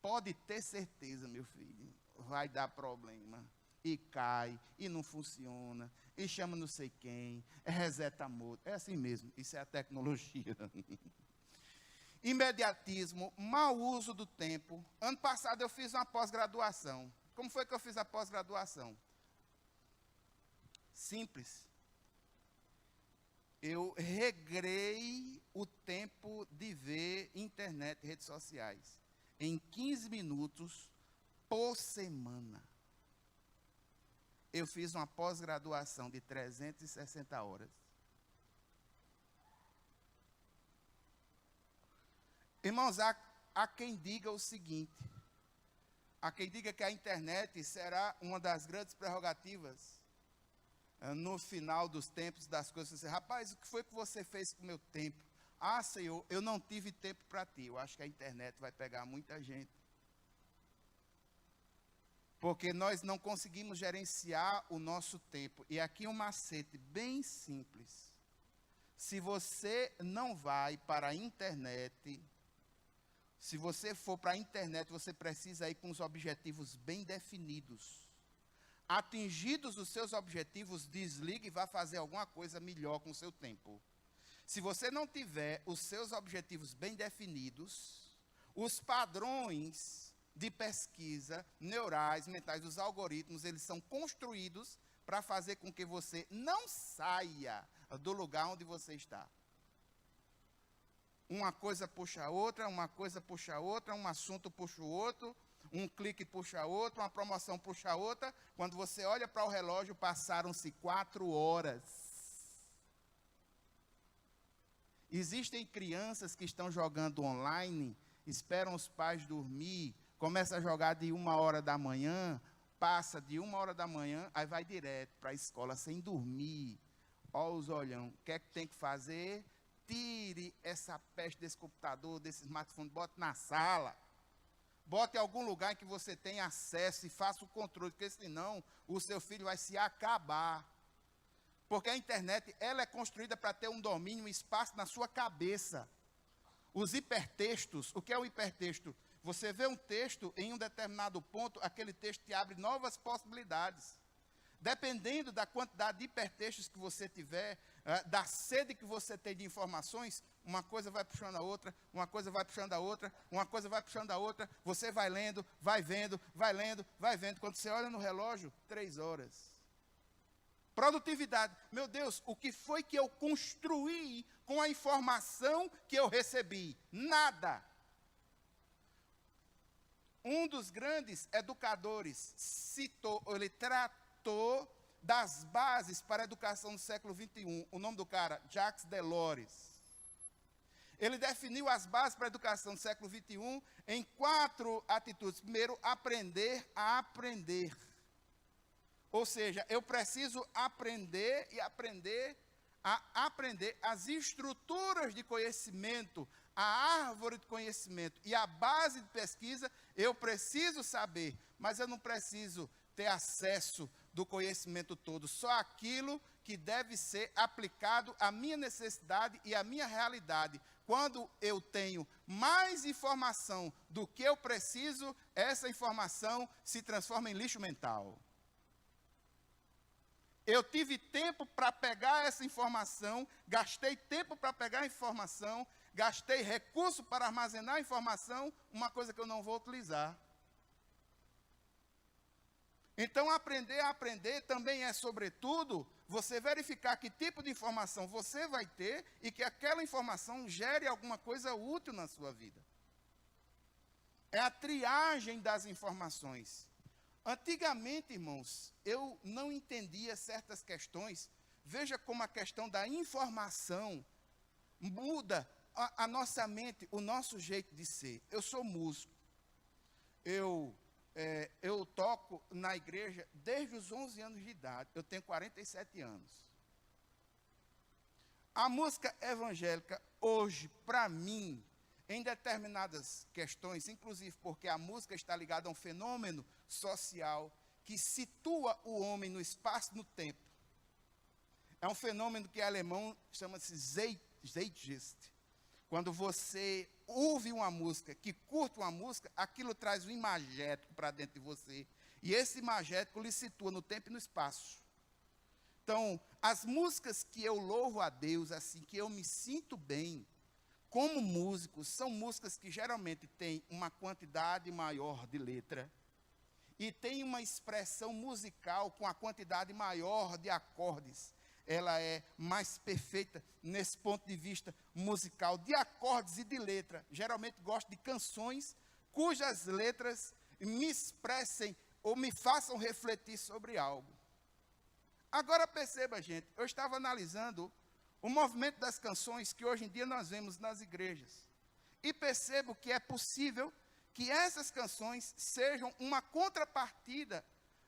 pode ter certeza, meu filho, vai dar problema. E cai, e não funciona, e chama não sei quem, reseta modo. É assim mesmo, isso é a tecnologia. Imediatismo, mau uso do tempo. Ano passado eu fiz uma pós-graduação. Como foi que eu fiz a pós-graduação? Simples. Eu regrei o tempo de ver internet e redes sociais em 15 minutos por semana. Eu fiz uma pós-graduação de 360 horas. Irmãos, há quem diga o seguinte, há quem diga que a internet será uma das grandes prerrogativas no final dos tempos, das coisas. Rapaz, o que foi que você fez com o meu tempo? Ah, Senhor, eu não tive tempo para ti. Eu acho que a internet vai pegar muita gente. Porque nós não conseguimos gerenciar o nosso tempo. E aqui um macete bem simples. Se você não vai para a internet, se você for para a internet, você precisa ir com os objetivos bem definidos. Atingidos os seus objetivos, desligue e vá fazer alguma coisa melhor com o seu tempo. Se você não tiver os seus objetivos bem definidos, os padrões de pesquisa neurais, mentais, dos algoritmos, eles são construídos para fazer com que você não saia do lugar onde você está. Uma coisa puxa a outra, uma coisa puxa a outra, um assunto puxa o outro, um clique puxa outro, uma promoção puxa outra. Quando você olha para o relógio, passaram-se 4 horas. Existem crianças que estão jogando online, esperam os pais dormir, começa a jogar de 1h da manhã, passa de 1h da manhã, aí vai direto para a escola sem dormir. Olha os olhão, o que é que tem que fazer? Tire essa peste desse computador, desse smartphone, bote na sala. Bote em algum lugar em que você tenha acesso e faça o controle, porque senão o seu filho vai se acabar. Porque a internet, ela é construída para ter um domínio, um espaço na sua cabeça. Os hipertextos, o que é um hipertexto? Você vê um texto em um determinado ponto, aquele texto te abre novas possibilidades. Dependendo da quantidade de hipertextos que você tiver, da sede que você tem de informações, uma coisa vai puxando a outra, uma coisa vai puxando a outra, uma coisa vai puxando a outra, você vai lendo, vai vendo, vai lendo, vai vendo. Quando você olha no relógio, 3 horas. Produtividade. Meu Deus, o que foi que eu construí com a informação que eu recebi? Nada. Um dos grandes educadores citou, ele tratou das bases para a educação do século XXI. O nome do cara, Jacques Delors. Ele definiu as bases para a educação do século XXI em 4 atitudes. Primeiro, aprender a aprender. Ou seja, eu preciso aprender e aprender a aprender as estruturas de conhecimento, a árvore de conhecimento e a base de pesquisa, eu preciso saber, mas eu não preciso ter acesso do conhecimento todo, só aquilo que deve ser aplicado à minha necessidade e à minha realidade. Quando eu tenho mais informação do que eu preciso, essa informação se transforma em lixo mental. Eu tive tempo para pegar essa informação, gastei tempo para pegar a informação, gastei recurso para armazenar a informação, uma coisa que eu não vou utilizar. Então, aprender a aprender também é, sobretudo, você verificar que tipo de informação você vai ter e que aquela informação gere alguma coisa útil na sua vida. É a triagem das informações. Antigamente, irmãos, eu não entendia certas questões. Veja como a questão da informação muda a nossa mente, o nosso jeito de ser. Eu sou músico. Eu toco na igreja desde os 11 anos de idade. Eu tenho 47 anos. A música evangélica, hoje, para mim, em determinadas questões, inclusive porque a música está ligada a um fenômeno social que situa o homem no espaço e no tempo. É um fenômeno que em alemão chama-se Zeitgeist. Quando você ouve uma música, que curte uma música, aquilo traz um imagético para dentro de você. E esse imagético lhe situa no tempo e no espaço. Então, as músicas que eu louvo a Deus, assim, que eu me sinto bem, como músico, são músicas que geralmente têm uma quantidade maior de letra e tem uma expressão musical com a quantidade maior de acordes. Ela é mais perfeita nesse ponto de vista musical, de acordes e de letra. Geralmente gosto de canções cujas letras me expressem ou me façam refletir sobre algo. Agora perceba, gente, eu estava analisando o movimento das canções que hoje em dia nós vemos nas igrejas. E percebo que é possível que essas canções sejam uma contrapartida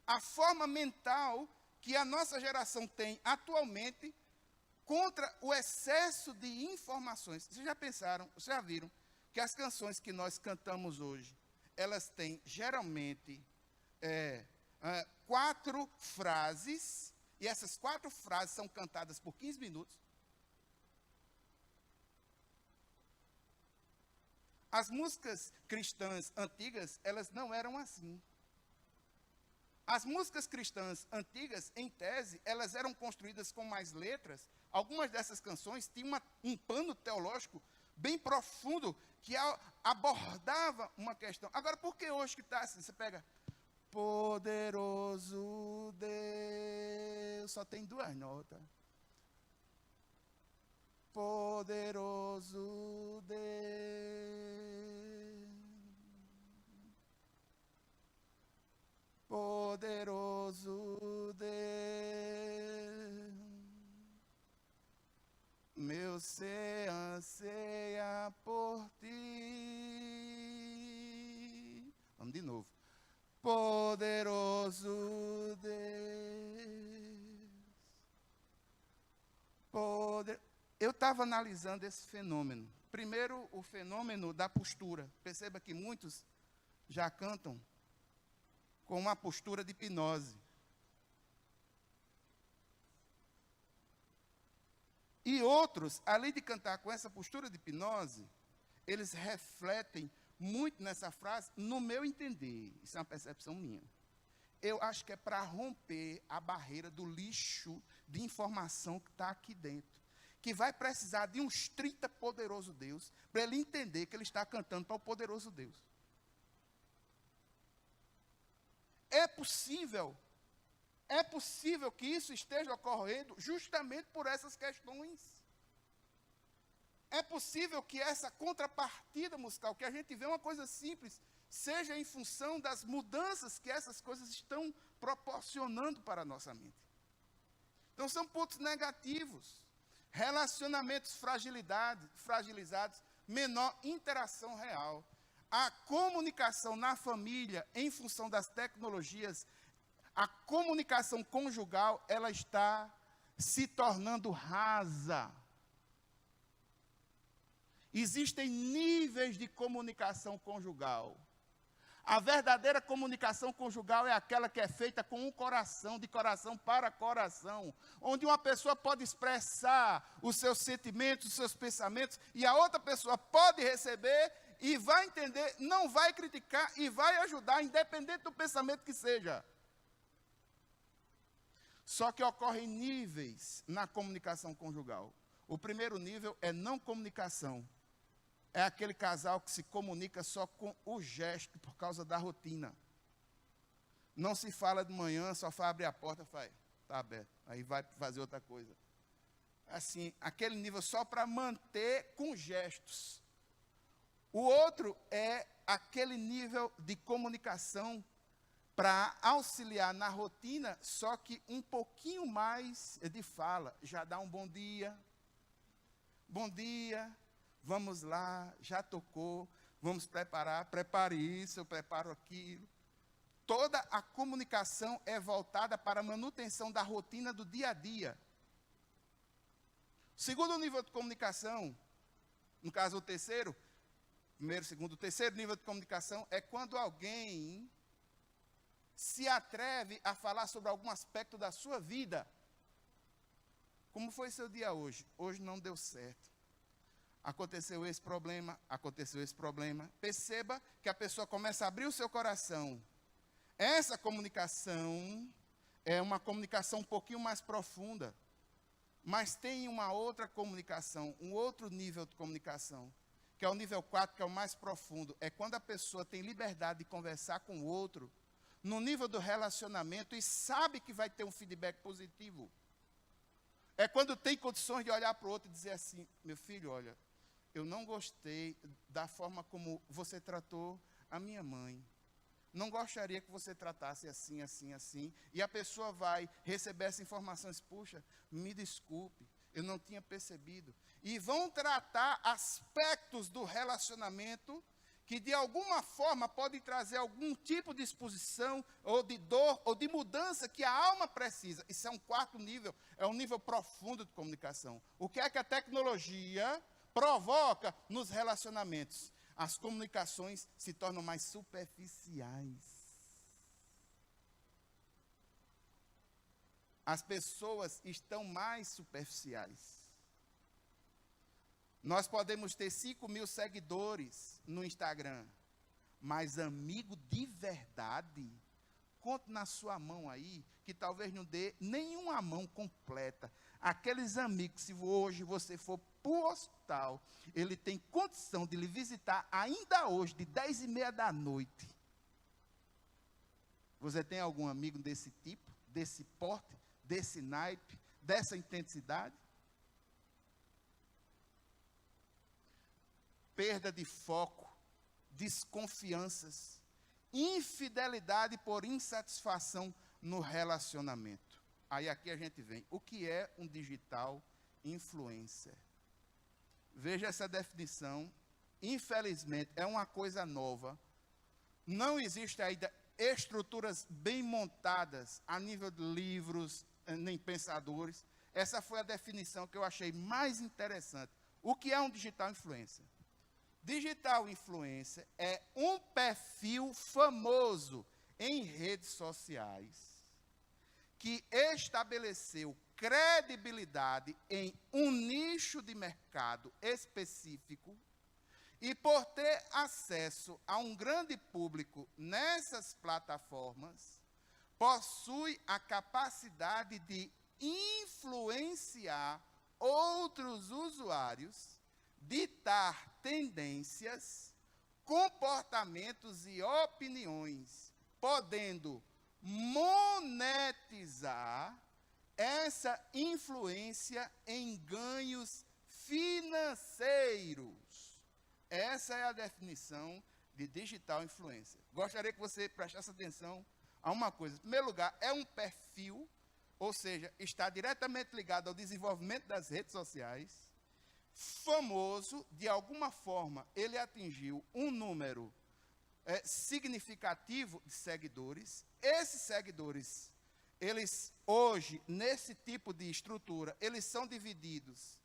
à forma mental que a nossa geração tem atualmente contra o excesso de informações. Vocês já pensaram, vocês já viram que as canções que nós cantamos hoje, elas têm geralmente 4 frases, e essas 4 frases são cantadas por 15 minutos. As músicas cristãs antigas, elas não eram assim. As músicas cristãs antigas, em tese, elas eram construídas com mais letras. Algumas dessas canções tinham um pano teológico bem profundo que abordava uma questão. Agora, por que hoje que está assim? Você pega, poderoso Deus, só tem 2 notas. Poderoso Deus. Poderoso Deus, meu ser anseia por ti. Vamos de novo. Poderoso Deus. Eu estava analisando esse fenômeno. Primeiro, o fenômeno da postura. Perceba que muitos já cantam com uma postura de hipnose. E outros, além de cantar com essa postura de hipnose, eles refletem muito nessa frase, no meu entender, isso é uma percepção minha. Eu acho que é para romper a barreira do lixo de informação que está aqui dentro. Que vai precisar de um estrita poderoso Deus, para ele entender que ele está cantando para o poderoso Deus. É possível que isso esteja ocorrendo justamente por essas questões. É possível que essa contrapartida musical, que a gente vê uma coisa simples, seja em função das mudanças que essas coisas estão proporcionando para a nossa mente. Então, são pontos negativos. Relacionamentos fragilizados, menor interação real. A comunicação na família, em função das tecnologias, a comunicação conjugal, ela está se tornando rasa. Existem níveis de comunicação conjugal. A verdadeira comunicação conjugal é aquela que é feita com um coração, de coração para coração, onde uma pessoa pode expressar os seus sentimentos, os seus pensamentos, e a outra pessoa pode receber e vai entender, não vai criticar e vai ajudar, independente do pensamento que seja. Só que ocorrem níveis na comunicação conjugal. O primeiro nível é não comunicação. É aquele casal que se comunica só com o gesto, por causa da rotina. Não se fala de manhã, só faz abrir a porta, faz, está aberto. Aí vai fazer outra coisa. Assim, aquele nível só para manter com gestos. O outro é aquele nível de comunicação para auxiliar na rotina, só que um pouquinho mais de fala. Já dá um bom dia, vamos lá, já tocou, vamos preparar, prepare isso, eu preparo aquilo. Toda a comunicação é voltada para a manutenção da rotina do dia a dia. Segundo nível de comunicação, no caso o terceiro, primeiro, segundo, terceiro nível de comunicação é quando alguém se atreve a falar sobre algum aspecto da sua vida. Como foi seu dia hoje? Hoje não deu certo. Aconteceu esse problema, aconteceu esse problema. Perceba que a pessoa começa a abrir o seu coração. Essa comunicação é uma comunicação um pouquinho mais profunda. Mas tem uma outra comunicação, um outro nível de comunicação, que é o nível 4, que é o mais profundo. É quando a pessoa tem liberdade de conversar com o outro, no nível do relacionamento, e sabe que vai ter um feedback positivo. É quando tem condições de olhar para o outro e dizer assim, meu filho, olha, eu não gostei da forma como você tratou a minha mãe. Não gostaria que você tratasse assim, assim, assim. E a pessoa vai receber essa informação e diz, puxa, me desculpe, eu não tinha percebido. E vão tratar aspectos do relacionamento que de alguma forma podem trazer algum tipo de exposição, ou de dor, ou de mudança que a alma precisa. Isso é um quarto nível, é um nível profundo de comunicação. O que é que a tecnologia provoca nos relacionamentos? As comunicações se tornam mais superficiais. As pessoas estão mais superficiais. Nós podemos ter 5.000 seguidores no Instagram, mas amigo de verdade, conte na sua mão aí, que talvez não dê nenhuma mão completa. Aqueles amigos, se hoje você for para o hospital, ele tem condição de lhe visitar ainda hoje, de 10h30 da noite. Você tem algum amigo desse tipo, desse porte, desse naipe, dessa intensidade? Perda de foco, desconfianças, infidelidade por insatisfação no relacionamento. Aí aqui a gente vem. O que é um digital influencer? Veja essa definição. Infelizmente, é uma coisa nova. Não existe ainda estruturas bem montadas a nível de livros, nem pensadores. Essa foi a definição que eu achei mais interessante. O que é um digital influencer? Digital influencer é um perfil famoso em redes sociais que estabeleceu credibilidade em um nicho de mercado específico e, por ter acesso a um grande público nessas plataformas, possui a capacidade de influenciar outros usuários, ditar tendências, comportamentos e opiniões, podendo monetizar essa influência em ganhos financeiros. Essa é a definição de digital influencer. Gostaria que você prestasse atenção a uma coisa. Em primeiro lugar, é um perfil, ou seja, está diretamente ligado ao desenvolvimento das redes sociais, famoso, de alguma forma, ele atingiu um número significativo de seguidores. Esses seguidores, eles hoje, nesse tipo de estrutura, eles são divididos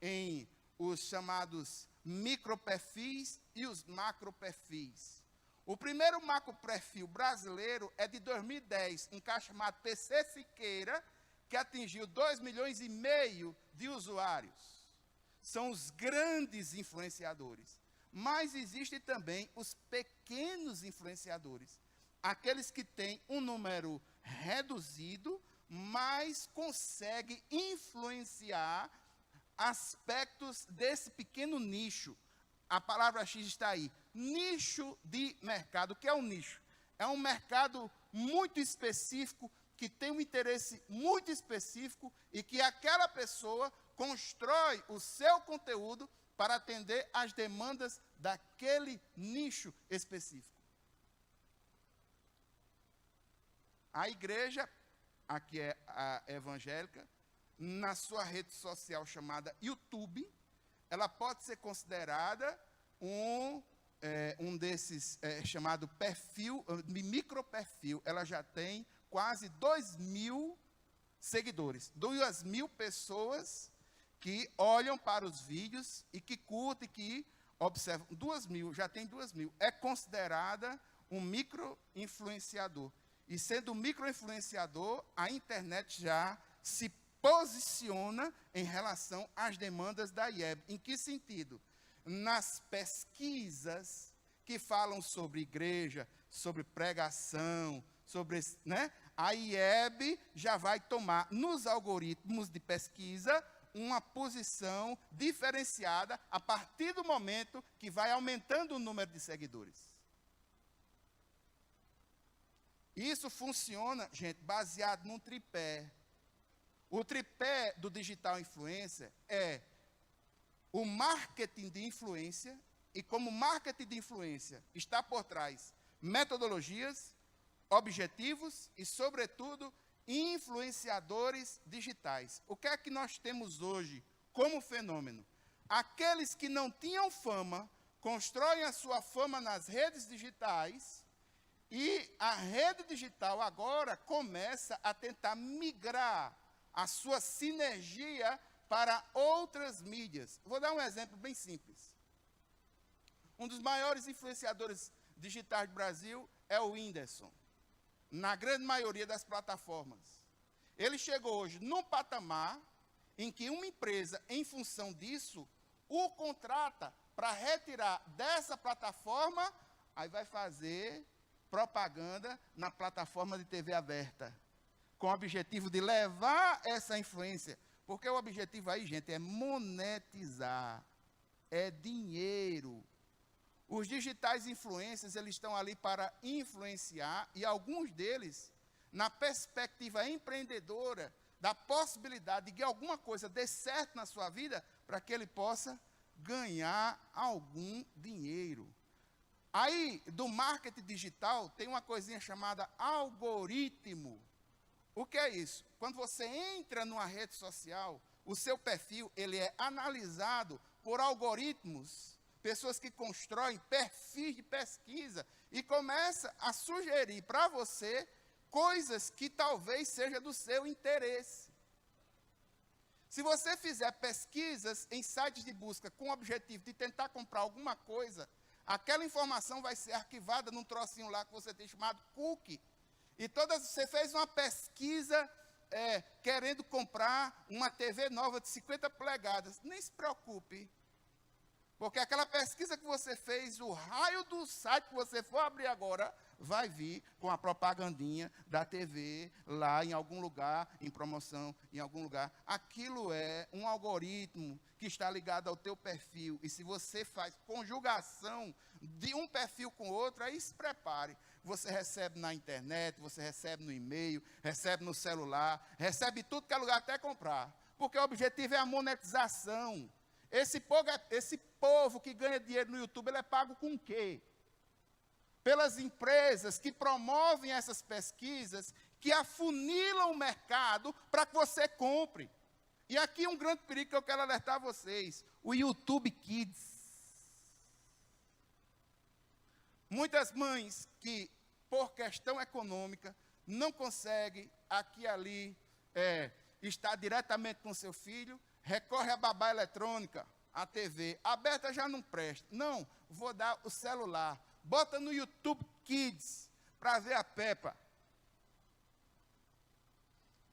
em os chamados microperfis e os macroperfis. O primeiro macroperfil brasileiro é de 2010, um cara chamado PC Siqueira, que atingiu 2,5 milhões de usuários. São os grandes influenciadores. Mas existem também os pequenos influenciadores. Aqueles que têm um número reduzido, mas conseguem influenciar aspectos desse pequeno nicho. A palavra X está aí. Nicho de mercado. O que é um nicho? É um mercado muito específico, que tem um interesse muito específico e que aquela pessoa constrói o seu conteúdo para atender às demandas daquele nicho específico. A igreja, aqui é a evangélica, na sua rede social chamada YouTube, ela pode ser considerada um desses chamado perfil, microperfil. Ela já tem quase 2.000 seguidores, 2.000 pessoas que olham para os vídeos e que curtem, que observam. 2.000, já tem 2.000. É considerada um micro-influenciador. E sendo um micro-influenciador, a internet já se posiciona em relação às demandas da IEB. Em que sentido? Nas pesquisas que falam sobre igreja, sobre pregação, sobre, né? A IEB já vai tomar nos algoritmos de pesquisa uma posição diferenciada a partir do momento que vai aumentando o número de seguidores. Isso funciona, gente, baseado num tripé. O tripé do digital influencer é o marketing de influência, e como marketing de influência está por trás metodologias, objetivos e, sobretudo, influenciadores digitais. O que é que nós temos hoje como fenômeno? Aqueles que não tinham fama, constroem a sua fama nas redes digitais, e a rede digital agora começa a tentar migrar a sua sinergia para outras mídias. Vou dar um exemplo bem simples. Um dos maiores influenciadores digitais do Brasil é o Whindersson, na grande maioria das plataformas. Ele chegou hoje num patamar em que uma empresa, em função disso, o contrata para retirar dessa plataforma, aí vai fazer propaganda na plataforma de TV aberta, com o objetivo de levar essa influência. Porque o objetivo aí, gente, é monetizar, é dinheiro. Os digitais influencers, eles estão ali para influenciar, e alguns deles, na perspectiva empreendedora, da possibilidade de que alguma coisa dê certo na sua vida, para que ele possa ganhar algum dinheiro. Aí, do marketing digital, tem uma coisinha chamada algoritmo. O que é isso? Quando você entra numa rede social, o seu perfil ele é analisado por algoritmos, pessoas que constroem perfis de pesquisa e começa a sugerir para você coisas que talvez seja do seu interesse. Se você fizer pesquisas em sites de busca com o objetivo de tentar comprar alguma coisa, aquela informação vai ser arquivada num trocinho lá que você tem chamado cookie. E você fez uma pesquisa querendo comprar uma TV nova de 50 polegadas. Nem se preocupe. Porque aquela pesquisa que você fez, o raio do site que você for abrir agora, vai vir com a propagandinha da TV, lá em algum lugar, em promoção, em algum lugar. Aquilo é um algoritmo que está ligado ao teu perfil. E se você faz conjugação de um perfil com outro, aí se prepare. Você recebe na internet, você recebe no e-mail, recebe no celular, recebe tudo que é lugar até comprar. Porque o objetivo é a monetização. Esse povo que ganha dinheiro no YouTube, ele é pago com o quê? Pelas empresas que promovem essas pesquisas, que afunilam o mercado para que você compre. E aqui um grande perigo que eu quero alertar vocês, o YouTube Kids. Muitas mães que, por questão econômica, não conseguem aqui e ali estar diretamente com seu filho, recorre à babá eletrônica, a TV. Aberta já não presta. Não, vou dar o celular. Bota no YouTube Kids para ver a Peppa.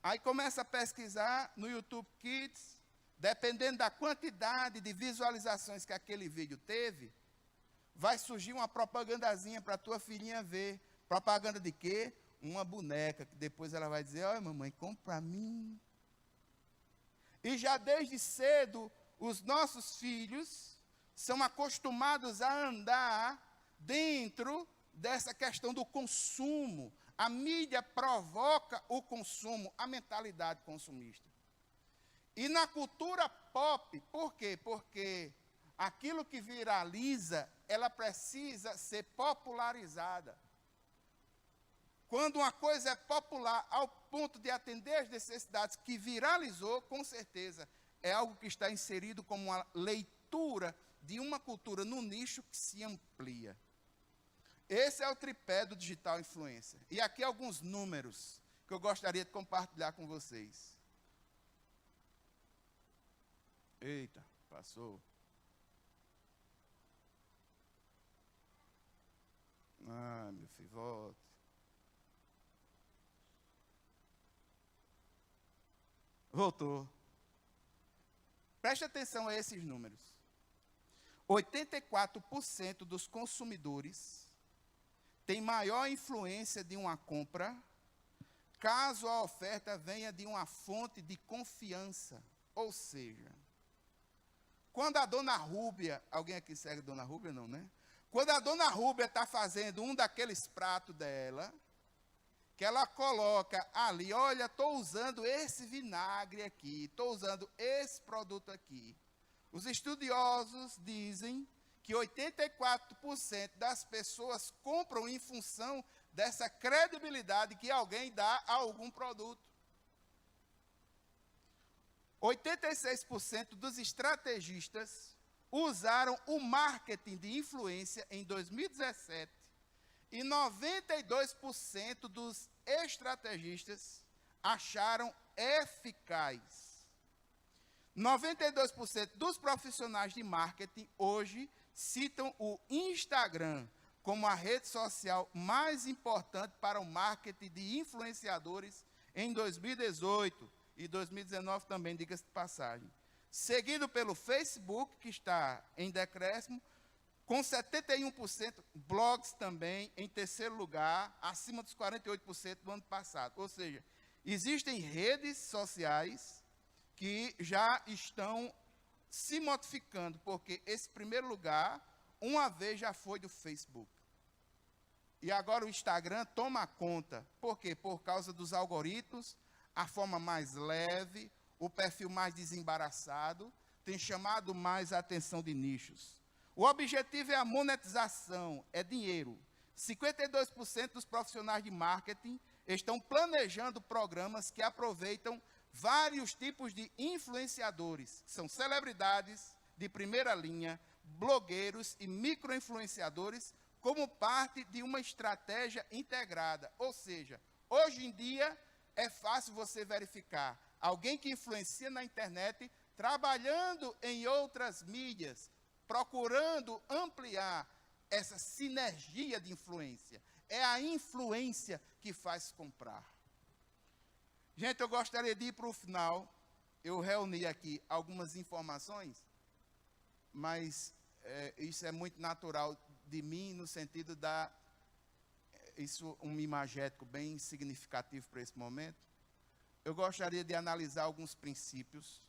Aí começa a pesquisar no YouTube Kids, dependendo da quantidade de visualizações que aquele vídeo teve, vai surgir uma propagandazinha para a tua filhinha ver. Propaganda de quê? Uma boneca, que depois ela vai dizer, olha mamãe, compra para mim. E já desde cedo, os nossos filhos são acostumados a andar dentro dessa questão do consumo. A mídia provoca o consumo, a mentalidade consumista. E na cultura pop, por quê? Porque aquilo que viraliza, ela precisa ser popularizada. Quando uma coisa é popular ao ponto de atender as necessidades que viralizou, com certeza, é algo que está inserido como uma leitura de uma cultura no nicho que se amplia. Esse é o tripé do digital influencer. E aqui alguns números que eu gostaria de compartilhar com vocês. Eita, passou. Ah, meu filho, volte. Voltou. Preste atenção a esses números. 84% dos consumidores têm maior influência de uma compra caso a oferta venha de uma fonte de confiança. Ou seja, quando a dona Rúbia, alguém aqui segue a dona Rúbia? Não, né? Quando a dona Rúbia está fazendo um daqueles pratos dela, que ela coloca ali, olha, estou usando esse vinagre aqui, estou usando esse produto aqui. Os estudiosos dizem que 84% das pessoas compram em função dessa credibilidade que alguém dá a algum produto. 86% dos estrategistas usaram o marketing de influência em 2017 e 92% dos estrategistas acharam eficaz. 92% dos profissionais de marketing hoje citam o Instagram como a rede social mais importante para o marketing de influenciadores em 2018 e 2019 também, diga-se de passagem. Seguido pelo Facebook, que está em decréscimo, com 71%, blogs também em terceiro lugar, acima dos 48% do ano passado. Ou seja, existem redes sociais que já estão se modificando, porque esse primeiro lugar, uma vez já foi do Facebook. E agora o Instagram toma conta. Por quê? Por causa dos algoritmos, a forma mais leve, o perfil mais desembaraçado, tem chamado mais a atenção de nichos. O objetivo é a monetização, é dinheiro. 52% dos profissionais de marketing estão planejando programas que aproveitam vários tipos de influenciadores, que são celebridades de primeira linha, blogueiros e micro-influenciadores, como parte de uma estratégia integrada. Ou seja, hoje em dia é fácil você verificar alguém que influencia na internet, trabalhando em outras mídias, procurando ampliar essa sinergia de influência. É a influência que faz comprar. Gente, eu gostaria de ir para o final. Eu reuni aqui algumas informações, mas isso é muito natural de mim, no sentido da... Isso um imagético bem significativo para esse momento. Eu gostaria de analisar alguns princípios,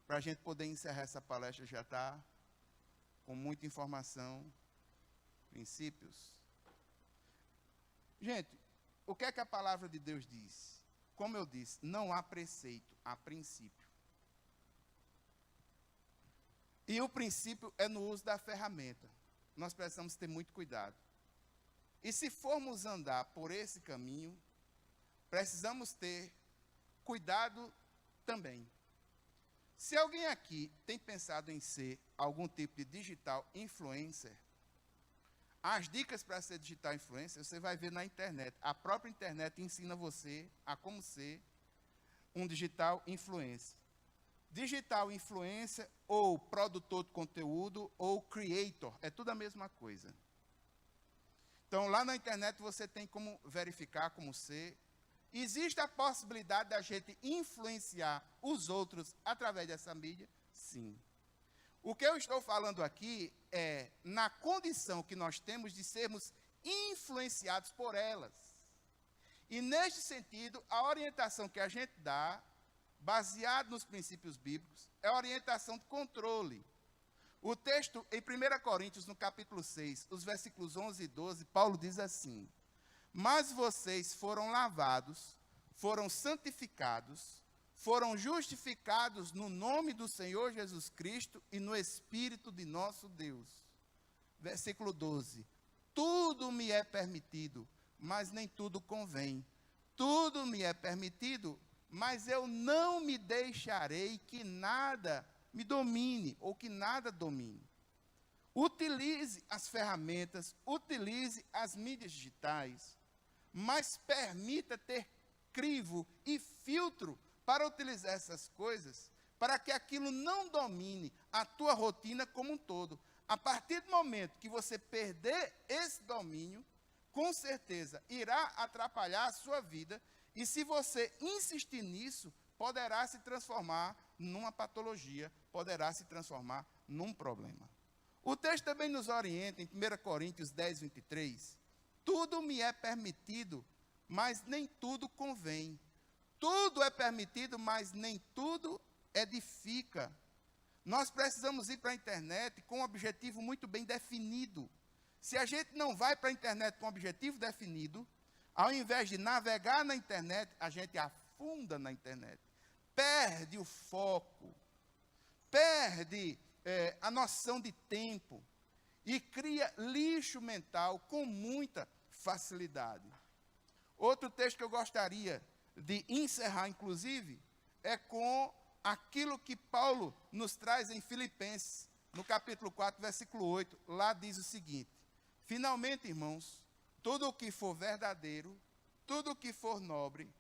para a gente poder encerrar essa palestra, já está com muita informação. Princípios. Gente, o que é que a palavra de Deus diz? Como eu disse, não há preceito, há princípio. E o princípio é no uso da ferramenta. Nós precisamos ter muito cuidado. E se formos andar por esse caminho, precisamos ter cuidado também. Se alguém aqui tem pensado em ser algum tipo de digital influencer, as dicas para ser digital influencer, você vai ver na internet. A própria internet ensina você a como ser um digital influencer. Digital influencer ou produtor de conteúdo ou creator, é tudo a mesma coisa. Então, lá na internet você tem como verificar como ser. Existe a possibilidade da gente influenciar os outros através dessa mídia? Sim. O que eu estou falando aqui é na condição que nós temos de sermos influenciados por elas. E, neste sentido, a orientação que a gente dá, baseado nos princípios bíblicos, é a orientação de controle. O texto, em 1 Coríntios, no capítulo 6, os versículos 11 e 12, Paulo diz assim: Mas vocês foram lavados, foram santificados, foram justificados no nome do Senhor Jesus Cristo e no Espírito de nosso Deus. Versículo 12. Tudo me é permitido, mas nem tudo convém. Tudo me é permitido, mas eu não me deixarei que nada me domine, ou que nada domine. Utilize as ferramentas, utilize as mídias digitais, mas permita ter crivo e filtro para utilizar essas coisas, para que aquilo não domine a tua rotina como um todo. A partir do momento que você perder esse domínio, com certeza irá atrapalhar a sua vida, e se você insistir nisso, poderá se transformar numa patologia, poderá se transformar num problema. O texto também nos orienta em 1 Coríntios 10, 23. Tudo me é permitido, mas nem tudo convém. Tudo é permitido, mas nem tudo edifica. Nós precisamos ir para a internet com um objetivo muito bem definido. Se a gente não vai para a internet com um objetivo definido, ao invés de navegar na internet, a gente afunda na internet. Perde o foco, perde a noção de tempo e cria lixo mental com muita facilidade. Outro texto que eu gostaria de encerrar, inclusive, é com aquilo que Paulo nos traz em Filipenses, no capítulo 4, versículo 8. Lá diz o seguinte: finalmente, irmãos, tudo o que for verdadeiro, tudo o que for nobre,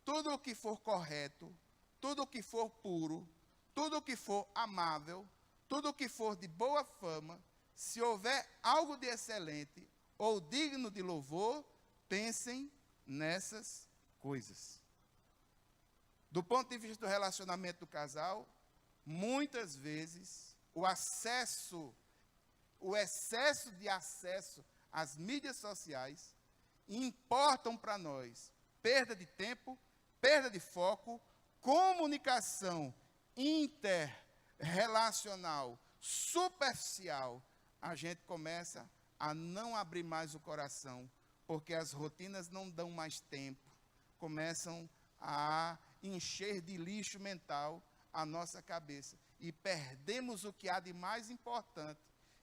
tudo o que for correto, tudo o que for puro, tudo o que for amável, tudo o que for de boa fama, se houver algo de excelente ou digno de louvor, pensem nessas coisas. Do ponto de vista do relacionamento do casal, muitas vezes o excesso de acesso às mídias sociais importam para nós perda de tempo, perda de foco, comunicação interrelacional superficial. A gente começa a não abrir mais o coração, porque as rotinas não dão mais tempo, começam a encher de lixo mental a nossa cabeça, e perdemos o que há de mais importante,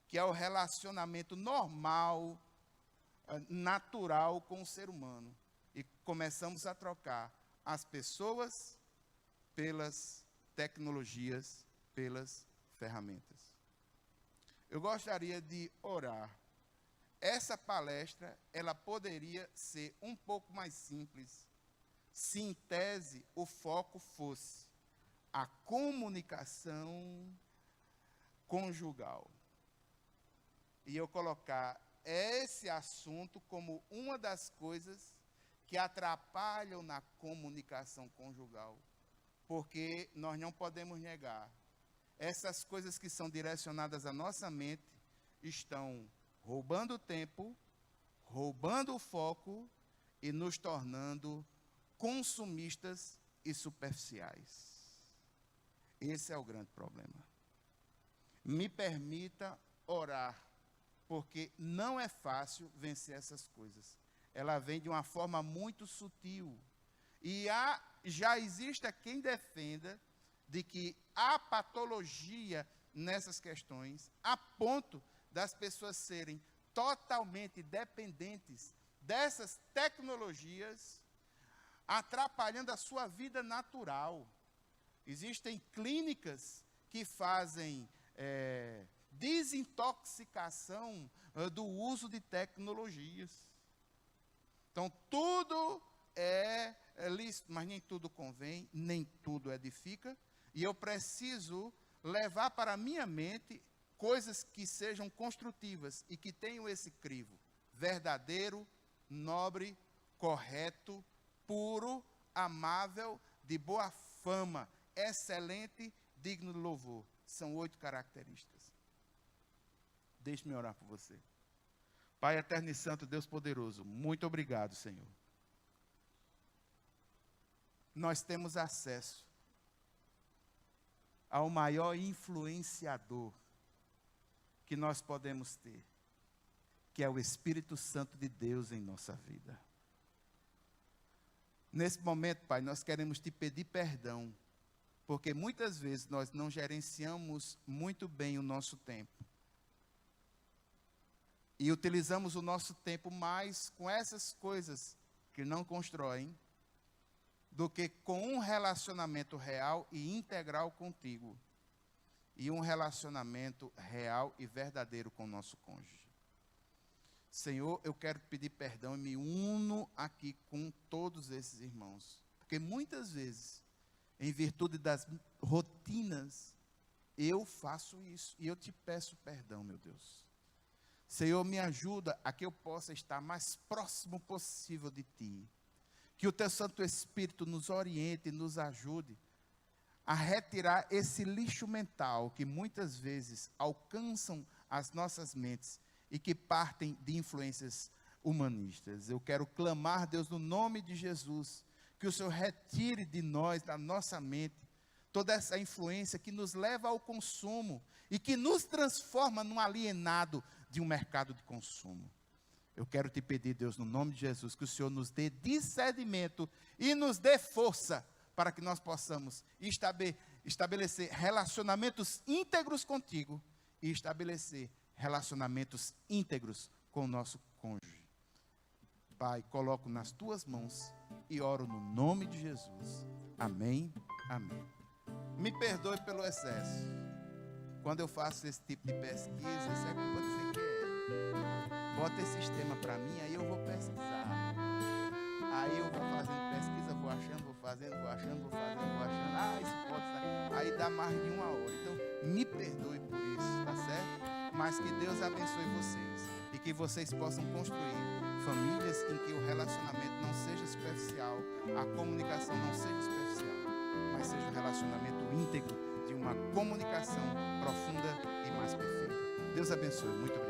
que é o relacionamento normal, natural com o ser humano, e começamos a trocar as pessoas pelas tecnologias, pelas ferramentas. Eu gostaria de orar. Essa palestra, ela poderia ser um pouco mais simples, se em tese o foco fosse a comunicação conjugal. E eu colocar esse assunto como uma das coisas que atrapalham na comunicação conjugal. Porque nós não podemos negar, essas coisas que são direcionadas à nossa mente estão roubando o tempo, roubando o foco e nos tornando consumistas e superficiais. Esse é o grande problema. Me permita orar, porque não é fácil vencer essas coisas. Ela vem de uma forma muito sutil. E já existe quem defenda de que há patologia nessas questões, a ponto das pessoas serem totalmente dependentes dessas tecnologias, atrapalhando a sua vida natural. Existem clínicas que fazem desintoxicação do uso de tecnologias. Então, tudo é lícito, mas nem tudo convém, nem tudo edifica. E eu preciso levar para a minha mente coisas que sejam construtivas e que tenham esse crivo verdadeiro, nobre, correto, puro, amável, de boa fama, excelente, digno de louvor. São 8 características. Deixe-me orar por você. Pai eterno e santo, Deus poderoso, muito obrigado, Senhor. Nós temos acesso ao maior influenciador que nós podemos ter, que é o Espírito Santo de Deus em nossa vida. Nesse momento, Pai, nós queremos te pedir perdão, porque muitas vezes nós não gerenciamos muito bem o nosso tempo. E utilizamos o nosso tempo mais com essas coisas que não constroem, do que com um relacionamento real e integral contigo. E um relacionamento real e verdadeiro com o nosso cônjuge. Senhor, eu quero pedir perdão e me uno aqui com todos esses irmãos. Porque muitas vezes, em virtude das rotinas, eu faço isso. E eu te peço perdão, meu Deus. Senhor, me ajuda a que eu possa estar mais próximo possível de Ti. Que o Teu Santo Espírito nos oriente e nos ajude a retirar esse lixo mental que muitas vezes alcançam as nossas mentes e que partem de influências humanistas. Eu quero clamar, Deus, no nome de Jesus, que o Senhor retire de nós, da nossa mente, toda essa influência que nos leva ao consumo e que nos transforma num alienado de um mercado de consumo. Eu quero te pedir, Deus, no nome de Jesus, que o Senhor nos dê discernimento e nos dê força para que nós possamos estabelecer relacionamentos íntegros contigo e estabelecer relacionamentos íntegros com o nosso cônjuge. Pai, coloco nas tuas mãos e oro no nome de Jesus. Amém, amém. Me perdoe pelo excesso. Quando eu faço esse tipo de pesquisa, isso é culpa de você que é. Bota esse sistema para mim, aí eu vou pesquisar. Aí eu vou fazendo pesquisa, vou achando, vou fazendo, vou achando, vou fazendo, vou achando. Ah, isso pode estar. Aí dá mais de 1 hora. Então, me perdoe por isso, tá certo? Mas que Deus abençoe vocês. E que vocês possam construir famílias em que o relacionamento não seja superficial, a comunicação não seja superficial, mas seja um relacionamento íntegro de uma comunicação profunda e mais perfeita. Deus abençoe. Muito obrigado.